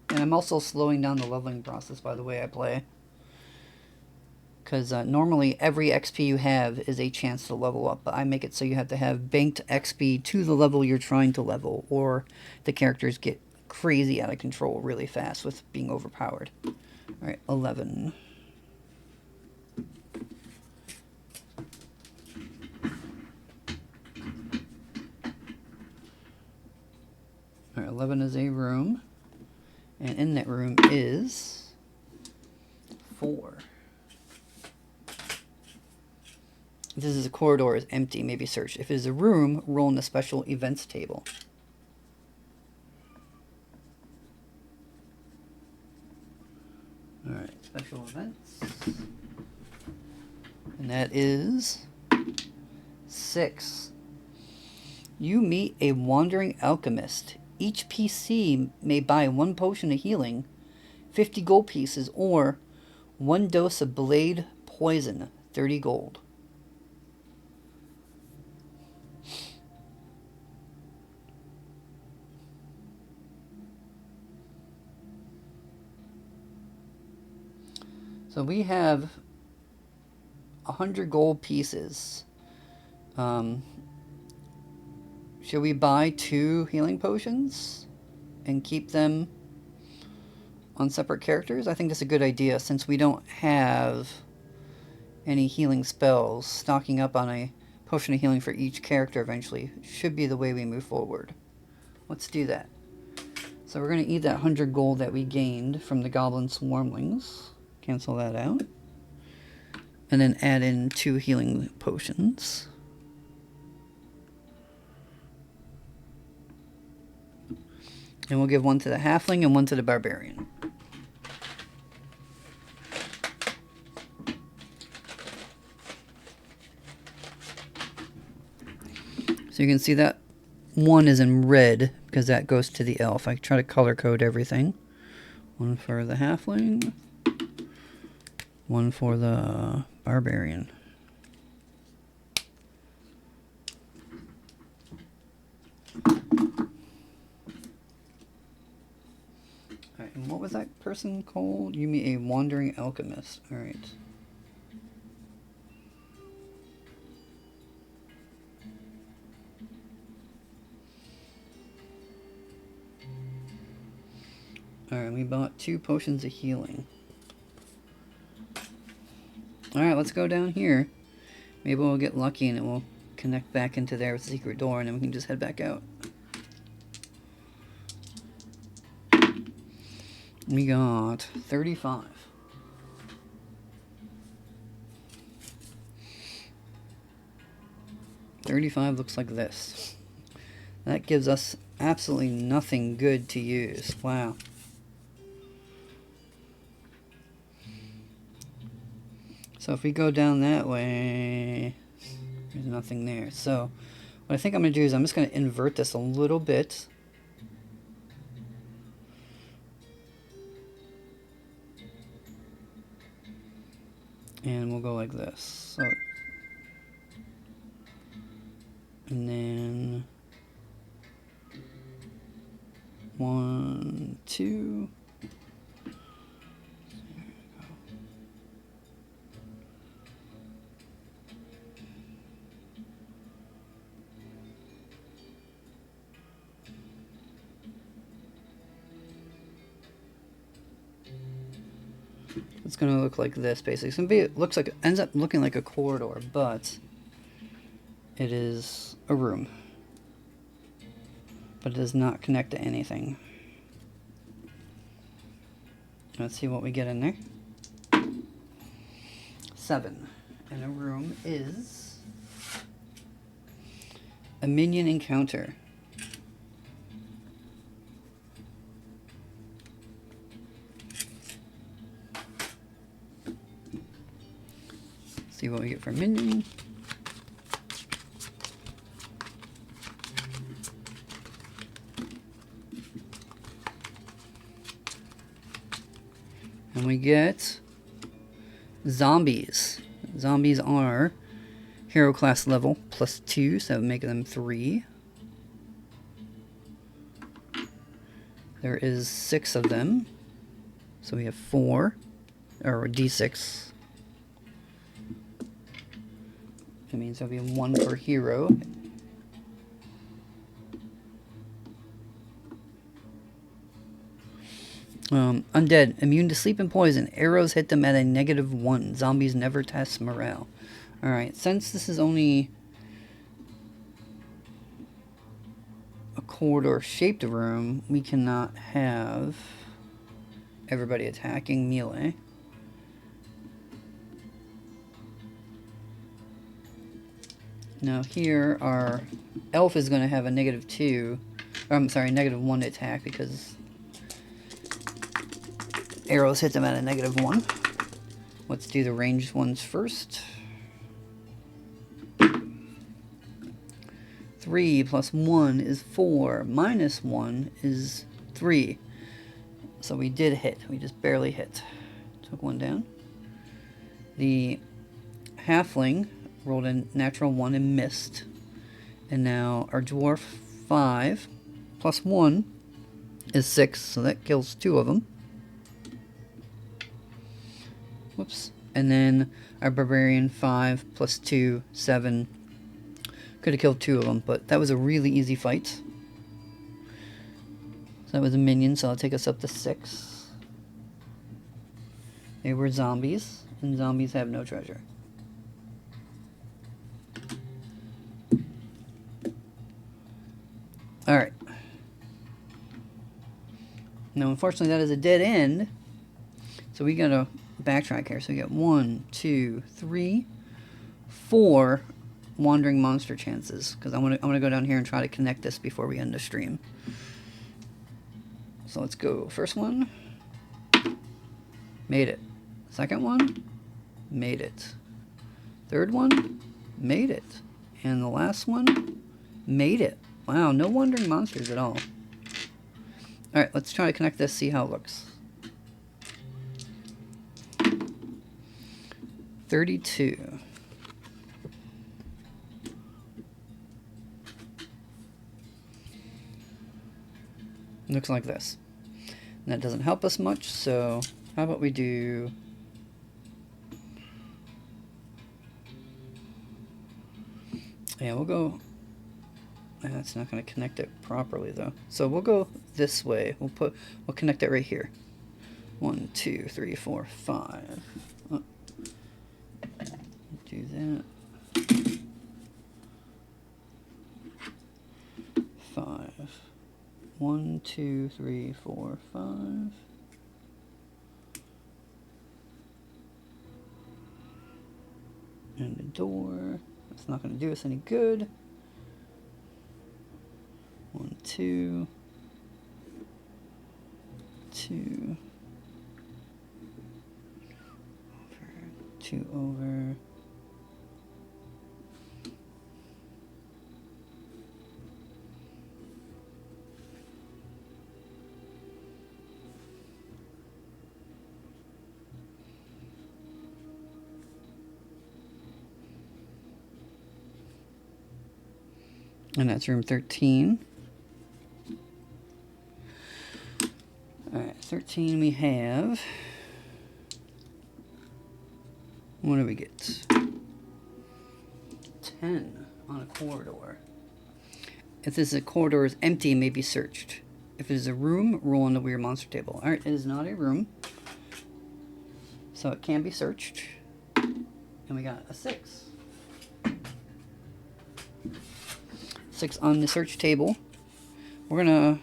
And I'm also slowing down the leveling process by the way I play. Because normally every XP you have is a chance to level up. But I make it so you have to have banked XP to the level you're trying to level. Or the characters get crazy out of control really fast with being overpowered. Alright, 11. Alright, 11 is a room. And in that room is 4. If this is a corridor, is empty, maybe search. If it is a room, roll in the special events table. Alright, special events. And that is 6. You meet a Wandering Alchemist. Each PC may buy 1 potion of healing, 50 gold pieces, or 1 dose of blade poison, 30 gold. So we have 100 gold pieces. Should we buy 2 healing potions and keep them on separate characters? I think that's a good idea since we don't have any healing spells. Stocking up on a potion of healing for each character eventually should be the way we move forward. Let's do that. So we're going to eat that 100 gold that we gained from the Goblin swarmlings. Cancel that out. And then add in 2 healing potions. And we'll give 1 to the halfling and 1 to the barbarian. So you can see that 1 is in red because that goes to the elf. I try to color code everything. 1 for the halfling. 1 for the barbarian. Alright, and what was that person called? You mean a Wandering Alchemist. Alright. Alright, we bought 2 potions of healing. Alright, let's go down here. Maybe we'll get lucky and it will connect back into there with the secret door, and then we can just head back out. We got 35. $35 looks like this. That gives us absolutely nothing good to use. Wow. So if we go down that way, there's nothing there. So what I think I'm going to do is I'm just going to invert this a little bit. And we'll go like this. So, and then 1, 2. It's gonna look like this basically. It's gonna be, it looks like, ends up looking like a corridor, but it is a room. But it does not connect to anything. Let's see what we get in there. 7. And a room is a minion encounter. See what we get for minion. And we get zombies. Zombies are hero class level +2, so make them 3. There is 6 of them, so we have 4, or D6. That means there'll be 1 per hero. Undead, immune to sleep and poison. Arrows hit them at a -1. Zombies never test morale. Alright, since this is only a corridor-shaped room, we cannot have everybody attacking melee. Now here, our elf is going to have a -2, or I'm sorry, -1 to attack because arrows hit them at a -1. Let's do the ranged ones first. 3 + 1 is 4, -1 is 3. So we did hit, we just barely hit. Took 1 down. The halfling rolled a natural 1 and missed. And now our dwarf 5 + 1 is 6, so that kills 2 of them. Whoops. And then our barbarian 5 + 2, 7. Could have killed 2 of them, but that was a really easy fight. So that was a minion, so I'll take us up to 6. They were zombies, and zombies have no treasure. Alright. Now, unfortunately, that is a dead end. So we gotta backtrack here. So we got 1, 2, 3, 4 wandering monster chances. Because I want to go down here and try to connect this before we end the stream. So let's go. First one. Made it. Second one. Made it. Third one. Made it. And the last one. Made it. Wow, no wandering monsters at all. Alright, let's try to connect this, see how it looks. 32. Looks like this. And that doesn't help us much, so how about we do... Yeah, we'll go... That's not going to connect it properly, though. So we'll go this way. We'll connect it right here. 1, 2, 3, 4, 5. Oh. Do that. 5. 1, 2, 3, 4, 5. And the door. That's not going to do us any good. 1, 2. 2. Over. 2 over. And that's room 13. Alright, 13 we have. What do we get? 10 on a corridor. If this corridor is empty, it may be searched. If it is a room, roll on the weird monster table. Alright, it is not a room. So it can be searched. And we got a 6. 6 on the search table. We're gonna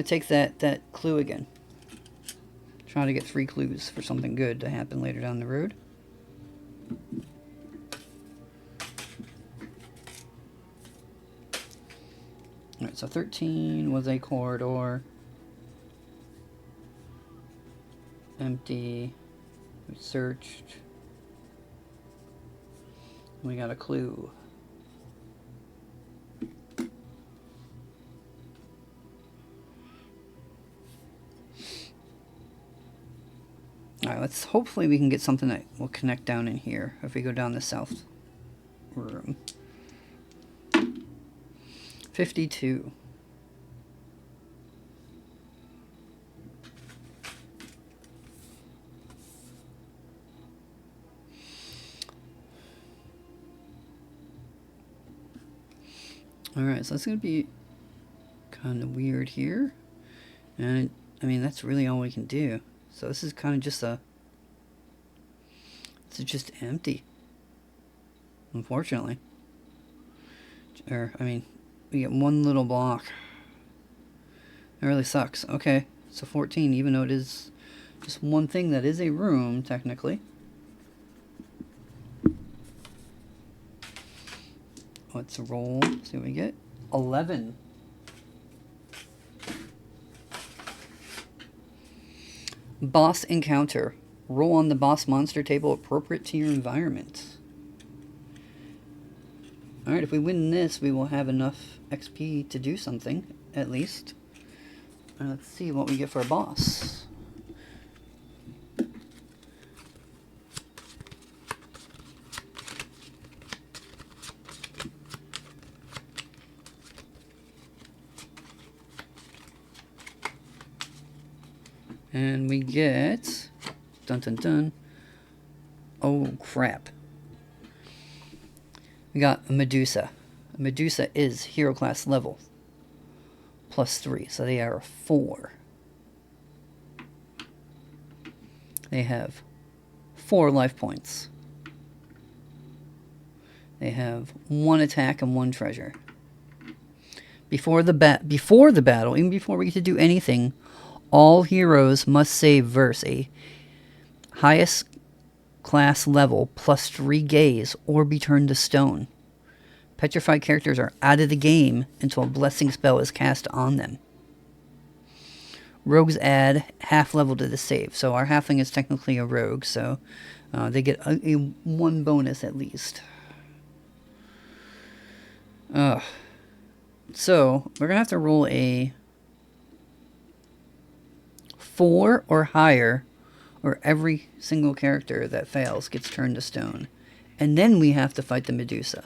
take that clue again. Try to get 3 clues for something good to happen later down the road. Alright, so 13 was a corridor. Empty. We searched. We got a clue. Alright, let's hopefully we can get something that will connect down in here if we go down the south room. 52. Alright, so that's going to be kind of weird here. And, I mean, that's really all we can do. So this is kind of just it's just empty. Unfortunately. Or, I mean, we get one little block. It really sucks. Okay, so 14, even though it is just one thing that is a room, technically. Let's roll, see what we get. 11. Boss encounter. Roll on the boss monster table appropriate to your environment. Alright, if we win this, we will have enough XP to do something, at least. Let's see what we get for a boss. And we get... Dun dun dun. Oh, crap. We got a Medusa. A Medusa is hero class level. +3, so they are 4. They have 4 life points. They have 1 attack and 1 treasure. Before the battle, even before we get to do anything, all heroes must save verse a highest class level +3 gaze or be turned to stone. Petrified characters are out of the game until a blessing spell is cast on them. Rogues add half level to the save. So our halfling is technically a rogue, so they get a 1 bonus at least. So we're going to have to roll a 4 or higher, or every single character that fails gets turned to stone. And then we have to fight the Medusa.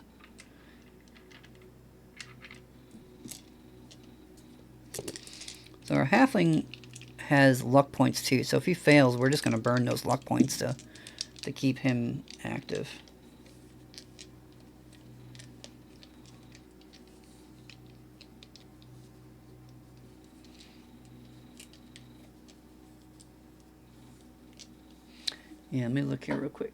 So our halfling has luck points too. So if he fails, we're just going to burn those luck points to keep him active. Yeah, let me look here real quick.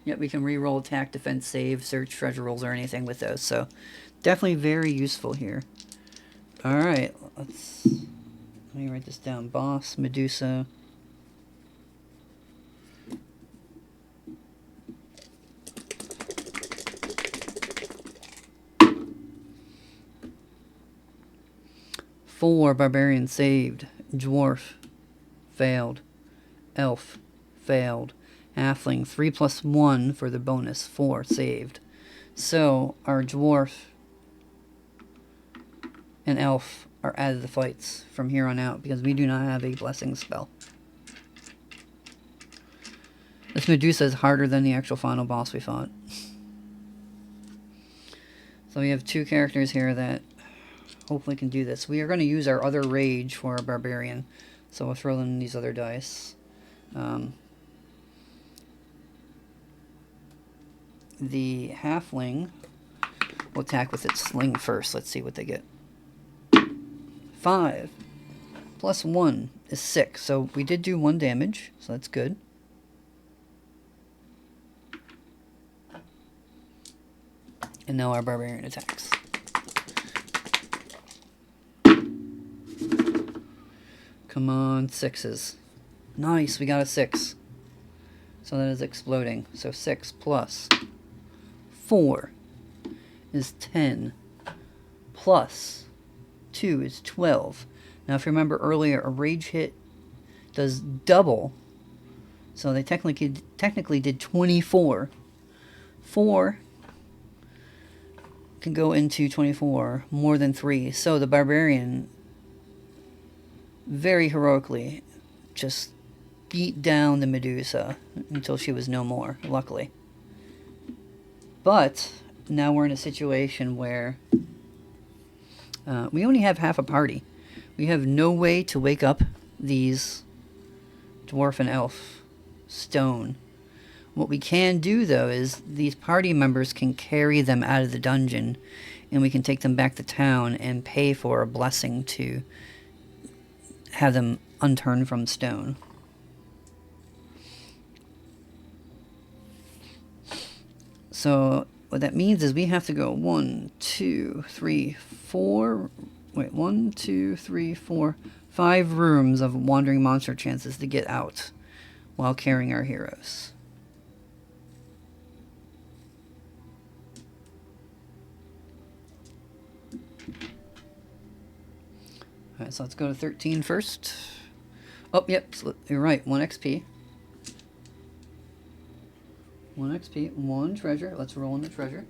Yep, we can re-roll attack, defense, save, search, treasure rolls, or anything with those. So definitely very useful here. Alright, let me write this down. Boss, Medusa. Four, barbarian saved. Dwarf, failed. Elf, failed. Halfling, 3+1 for the bonus. 4, saved. So, our dwarf and elf are out of the fights from here on out because we do not have a blessing spell. This Medusa is harder than the actual final boss we fought. So we have 2 characters here that hopefully can do this. We are going to use our other rage for our barbarian. So we'll throw in these other dice. The halfling will attack with its sling first. Let's see what they get. 5 plus 1 is 6. So we did do 1 damage, so that's good. And now our barbarian attacks. Come on, 6s. Nice, we got a 6. So that is exploding. So 6 plus 4 is 10. Plus 2 is 12. Now if you remember earlier, a rage hit does double. So they technically did 24. 4 can go into 24, more than 3. So the barbarian very heroically just beat down the Medusa until she was no more, luckily. But now we're in a situation where we only have half a party. We have no way to wake up these dwarf and elf stone. What we can do, though, is these party members can carry them out of the dungeon, and we can take them back to town and pay for a blessing to have them unturned from stone. So what that means is we have to go 1, 2, 3, 4. Wait, 1, 2, 3, 4, 5 rooms of wandering monster chances to get out while carrying our heroes. Alright, so let's go to 13 first. Oh, yep, so you're right, 1 XP. 1 XP, 1 treasure. Let's roll in the treasure.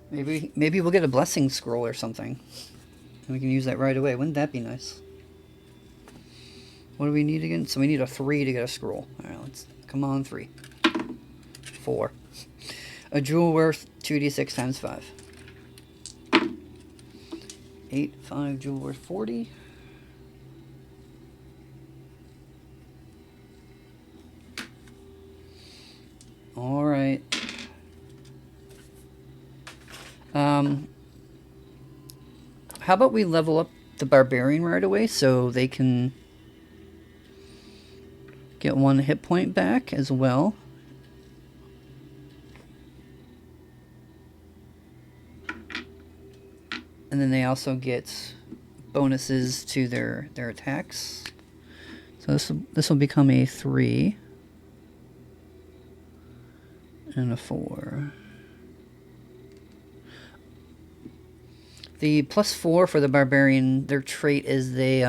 Maybe we'll get a blessing scroll or something. And we can use that right away. Wouldn't that be nice? What do we need again? So we need a 3 to get a scroll. Alright, let's... Come on, 3. 4. A jewel worth 2d6 times 5. 8, 5, jewel worth 40. Alright. How about we level up the barbarian right away so they can get 1 hit point back as well. And then they also get bonuses to their attacks. So this will become a 3 and a 4. The +4 for the barbarian, their trait is they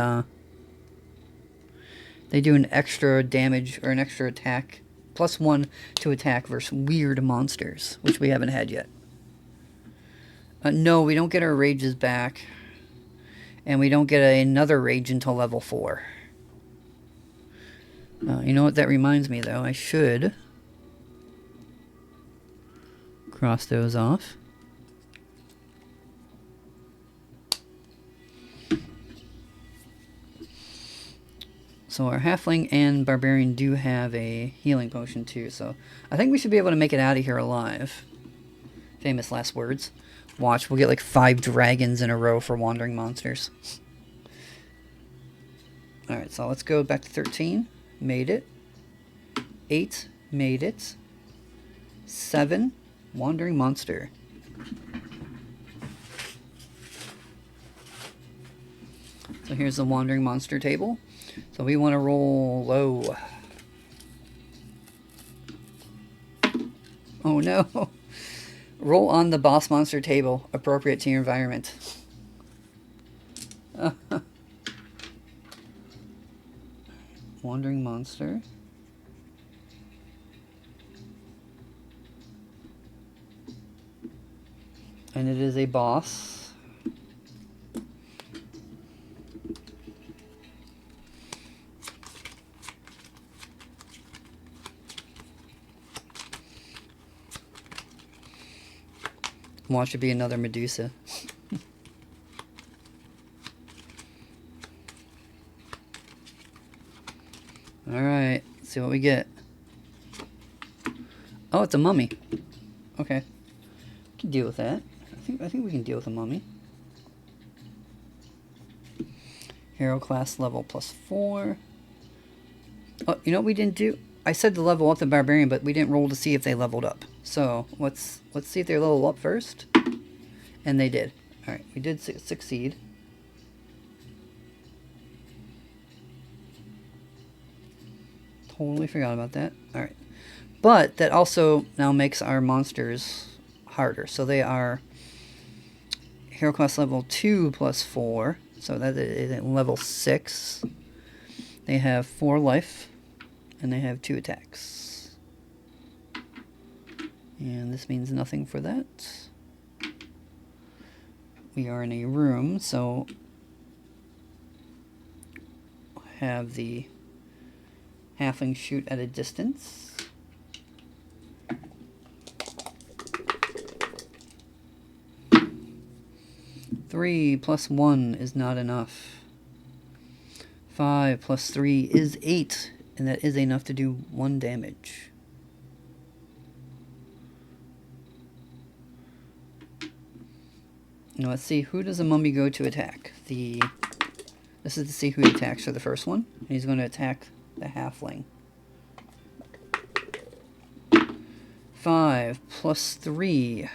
do an extra damage or an extra attack. +1 to attack versus weird monsters, which we haven't had yet. No, we don't get our rages back. And we don't get another rage until level 4. You know what that reminds me, though? I should cross those off. So our halfling and barbarian do have a healing potion too, so I think we should be able to make it out of here alive. Famous last words. Watch, we'll get like 5 dragons in a row for wandering monsters. Alright, so let's go back to 13. Made it. 8. Made it. 7. Wandering monster. So here's the wandering monster table. So we want to roll low. Oh no! Roll on the boss monster table, appropriate to your environment. Wandering monster. And it is a boss. Watch it be another Medusa. Alright, let's see what we get. Oh, it's a mummy. Okay. We can deal with that. I think we can deal with a mummy. Hero class level +4. Oh, you know what we didn't do? I said to level up the barbarian, but we didn't roll to see if they leveled up. So let's see if they level up first. And they did. Alright, we did succeed. Totally forgot about that. Alright. But that also now makes our monsters harder. So they are hero class level 2 +4. So that is at level 6. They have 4 life. And they have 2 attacks. And this means nothing for that. We are in a room, so have the halfling shoot at a distance. Three plus 1 is not enough. 5 plus 3 is 8, and that is enough to do 1 damage. Now let's see, who does the mummy go to attack? This is to see who he attacks for the first one. And he's going to attack the halfling. 5 plus 3.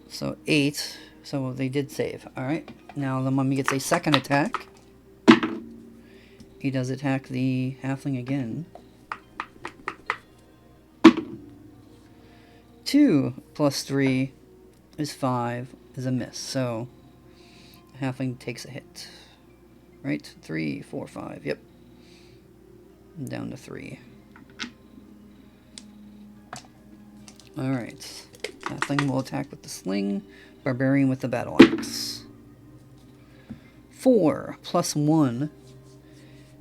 So 8. So they did save. Alright. Now the mummy gets a second attack. He does attack the halfling again. 2 plus 3 is 5, is a miss. So the halfling takes a hit. Right? 3, 4, 5. Yep. Down to 3. Alright. Halfling will attack with the sling. Barbarian with the battle axe. 4 plus 1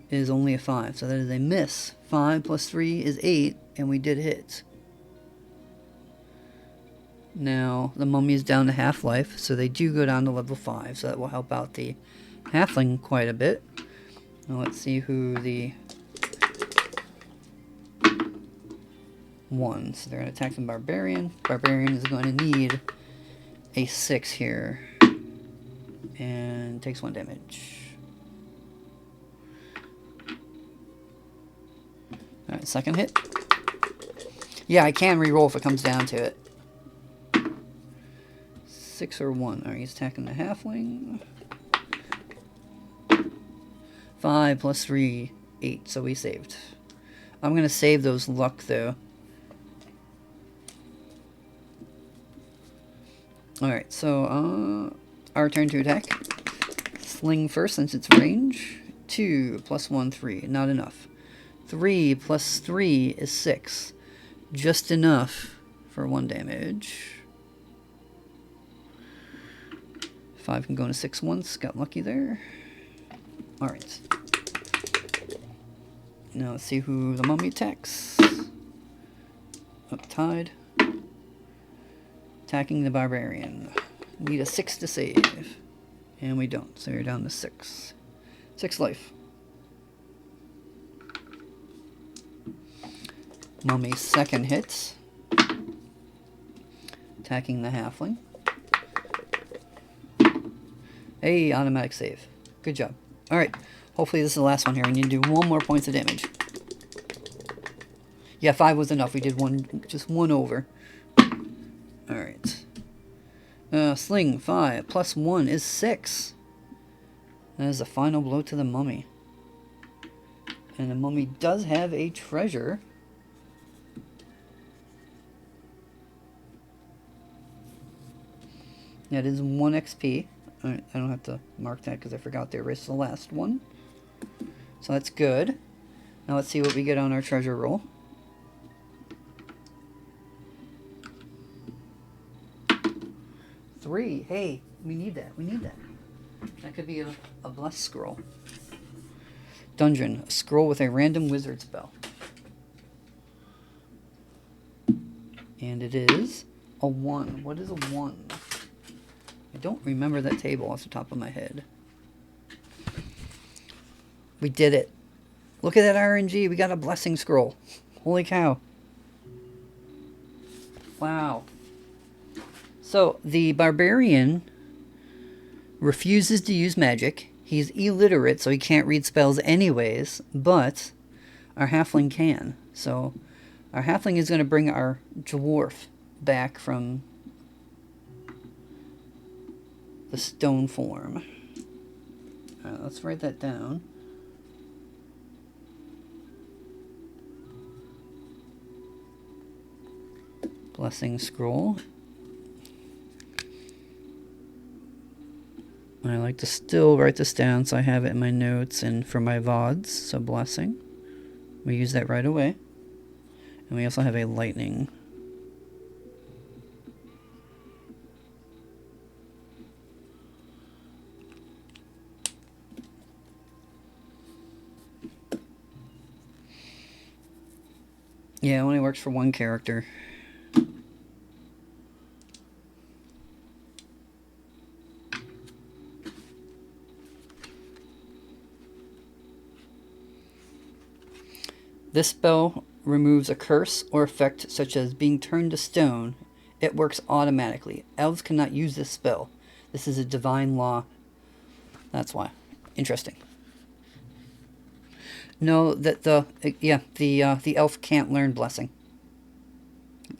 is only a 5. So that is a miss. 5 plus 3 is 8. And we did hit. Now, the mummy is down to half-life, so they do go down to level 5, so that will help out the halfling quite a bit. Now let's see who the 1. So they're going to attack the barbarian. Barbarian is going to need a 6 here. And takes 1 damage. Alright, second hit. Yeah, I can reroll if it comes down to it. 6 or 1. Alright, he's attacking the halfling. 5 plus 3, 8. So we saved. I'm going to save those luck, though. Alright, so our turn to attack. Sling first since it's range. 2 plus 1, 3. Not enough. 3 plus 3 is 6. Just enough for 1 damage. 5 can go into 6 once. Got lucky there. Alright. Now let's see who the mummy attacks. Up tied. Attacking the barbarian. Need a 6 to save. And we don't, so you're down to 6. 6 life. Mummy's second hit. Attacking the halfling. Hey, automatic save. Good job. Alright, hopefully this is the last one here. We need to do 1 more points of damage. Yeah, 5 was enough. We did just one over. Alright. Sling, 5, plus 1 is 6. That is the final blow to the mummy. And the mummy does have a treasure. That is 1 XP. Alright, I don't have to mark that because I forgot to erase the last one. So that's good. Now let's see what we get on our treasure roll. Three. Hey, we need that. We need that. That could be a blessed scroll. Dungeon. A scroll with a random wizard spell. And it is a 1. What is a 1? I don't remember that table off the top of my head. We did it. Look at that RNG. We got a blessing scroll. Holy cow. Wow. So, the barbarian refuses to use magic. He's illiterate, so he can't read spells anyways, but our halfling can. So, our halfling is going to bring our dwarf back from the stone form. Alright, let's write that down. Blessing scroll. I like to still write this down so I have it in my notes and for my VODs. So blessing. We use that right away. And we also have a lightning. Yeah, it only works for one character. This spell removes a curse or effect such as being turned to stone. It works automatically. Elves cannot use this spell. This is a divine law. That's why. Interesting. No, that the elf can't learn blessing,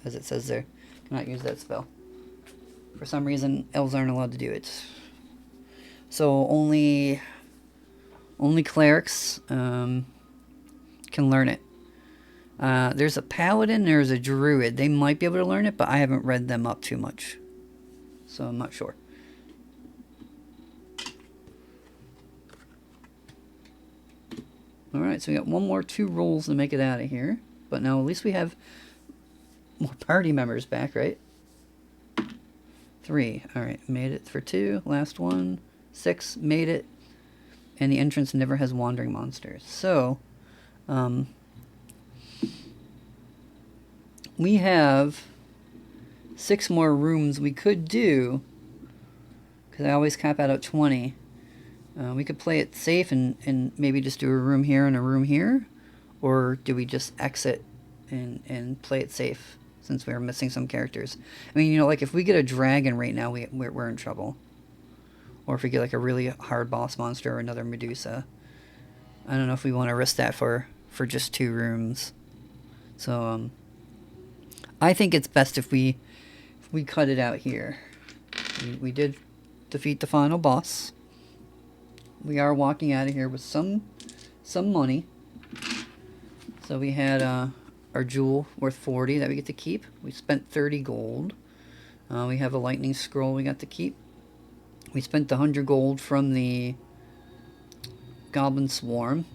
as it says there. Cannot use that spell. For some reason, elves aren't allowed to do it. So only clerics can learn it. There's a paladin, there's a druid. They might be able to learn it, but I haven't read them up too much, so I'm not sure. Alright, so we got 2 rolls to make it out of here. But now at least we have more party members back, right? 3. Alright, made it for 2. Last one. 6, made it. And the entrance never has wandering monsters. So, we have 6 more rooms we could do. Because I always cap out at 20. We could play it safe and maybe just do a room here and a room here. Or do we just exit and play it safe since we're missing some characters? I mean, you know, like if we get a dragon right now, we're in trouble. Or if we get like a really hard boss monster or another Medusa. I don't know if we want to risk that for just 2 rooms. So, I think it's best if we cut it out here. We did defeat the final boss. We are walking out of here with some money. So we had our jewel worth 40 that we get to keep. We spent 30 gold. We have a lightning scroll we got to keep. We spent the 100 gold from the Goblin Swarm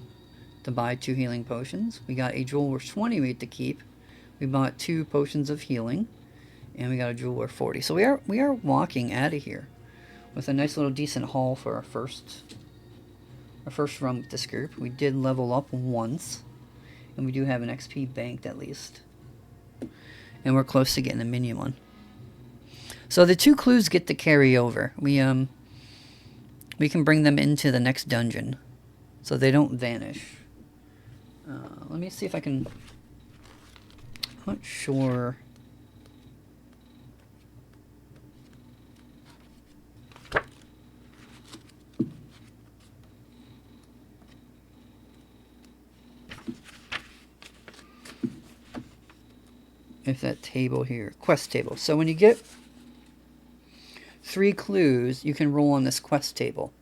to buy 2 healing potions. We got a jewel worth 20 we get to keep. We bought 2 potions of healing. And we got a jewel worth 40. So we are walking out of here with a nice little decent haul for our first run with this group. We did level up once. And we do have an XP banked at least. And we're close to getting a minion one. So the 2 clues get to carry over. We can bring them into the next dungeon. so they don't vanish. Let me see if I can... I'm not sure... if that table here, quest table. So when you get 3 clues, you can roll on this quest table.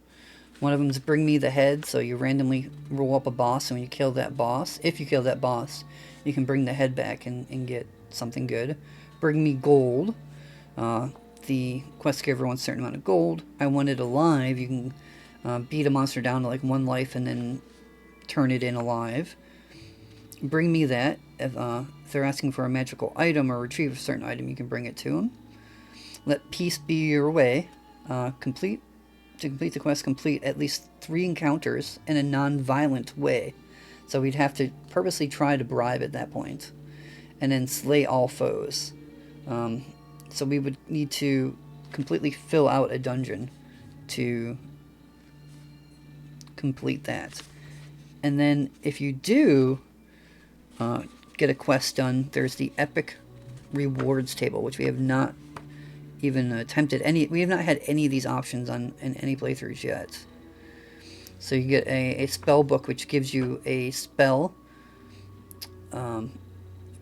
One of them is bring me the head, so you randomly roll up a boss, and when you kill that boss, if you kill that boss, you can bring the head back and get something good. Bring me gold. The quest gives everyone a certain amount of gold. I want it alive. You can beat a monster down to like 1 life and then turn it in alive. Bring me that. If they're asking for a magical item or retrieve a certain item, you can bring it to them. Let peace be your way. To complete the quest, complete at least 3 encounters in a non-violent way. So we'd have to purposely try to bribe at that point. And then slay all foes. So we would need to completely fill out a dungeon to complete that. And then if you do get a quest done, there's the epic rewards table, which we have not even attempted any. We have not had any of these options on in any playthroughs yet. So you get a spell book, which gives you a spell,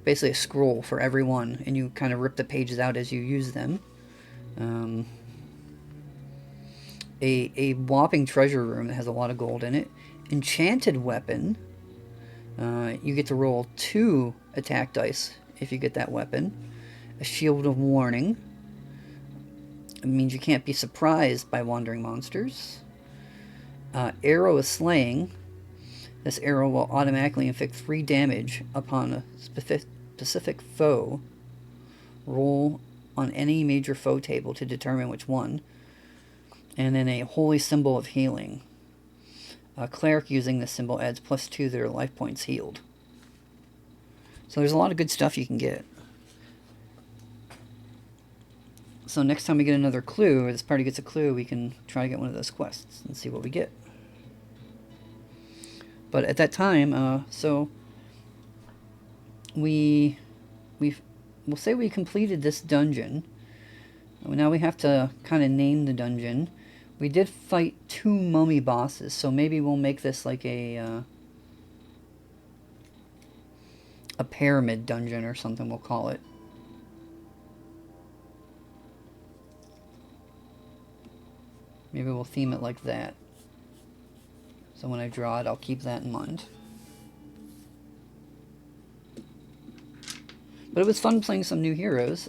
basically a scroll for every one, and you kind of rip the pages out as you use them. A whopping treasure room that has a lot of gold in it. Enchanted weapon. You get to roll 2 attack dice if you get that weapon. A shield of warning. It means you can't be surprised by wandering monsters. Arrow of slaying. This arrow will automatically inflict 3 damage upon a specific foe. Roll on any major foe table to determine which one. And then a holy symbol of healing. A cleric using this symbol adds +2 to their life points healed. So there's a lot of good stuff you can get. So next time we get another clue, or this party gets a clue, we can try to get one of those quests and see what we get. But at that time, so we'll say we completed this dungeon. Now we have to kind of name the dungeon. We did fight 2 mummy bosses, so maybe we'll make this like a pyramid dungeon or something, we'll call it. Maybe we'll theme it like that. So when I draw it, I'll keep that in mind. But it was fun playing some new heroes.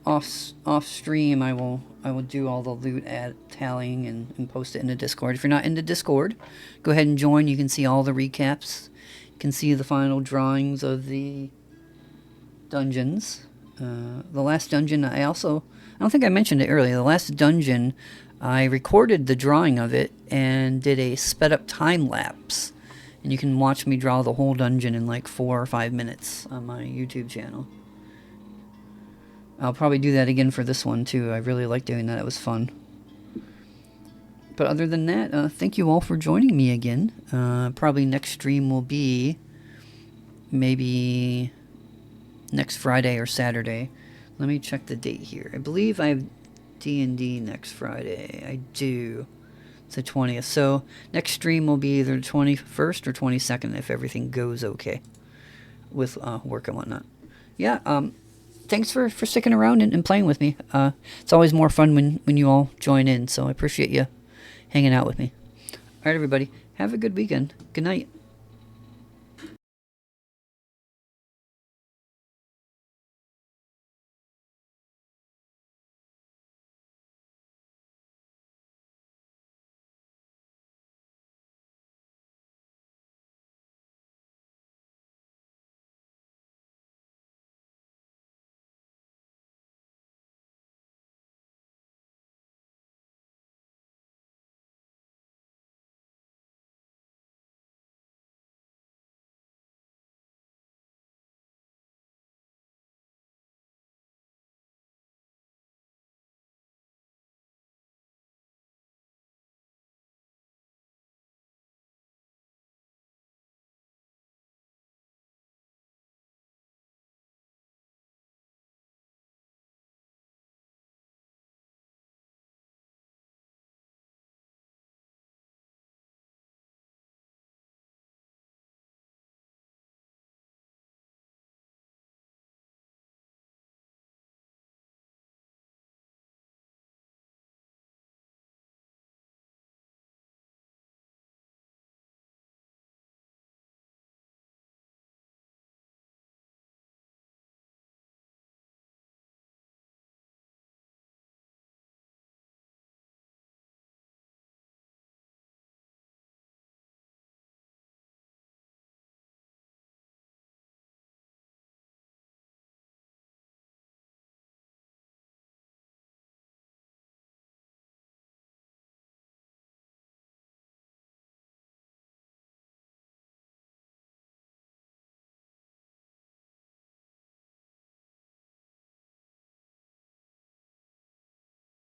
Off stream, I will do all the loot tallying and post it in the Discord. If you're not in the Discord, go ahead and join. You can see all the recaps. You can see the final drawings of the dungeons. The last dungeon, I don't think I mentioned it earlier. The last dungeon, I recorded the drawing of it and did a sped up time lapse. And you can watch me draw the whole dungeon in like 4 or 5 minutes on my YouTube channel. I'll probably do that again for this one too. I really like doing that. It was fun. But other than that, thank you all for joining me again. Probably next stream will be maybe next Friday or Saturday. Let me check the date here. I believe I have D&D next Friday. I do. It's the 20th. So next stream will be either the 21st or 22nd if everything goes okay with work and whatnot. Yeah, thanks for sticking around and playing with me. It's always more fun when you all join in, so I appreciate you hanging out with me. Alright, everybody. Have a good weekend. Good night.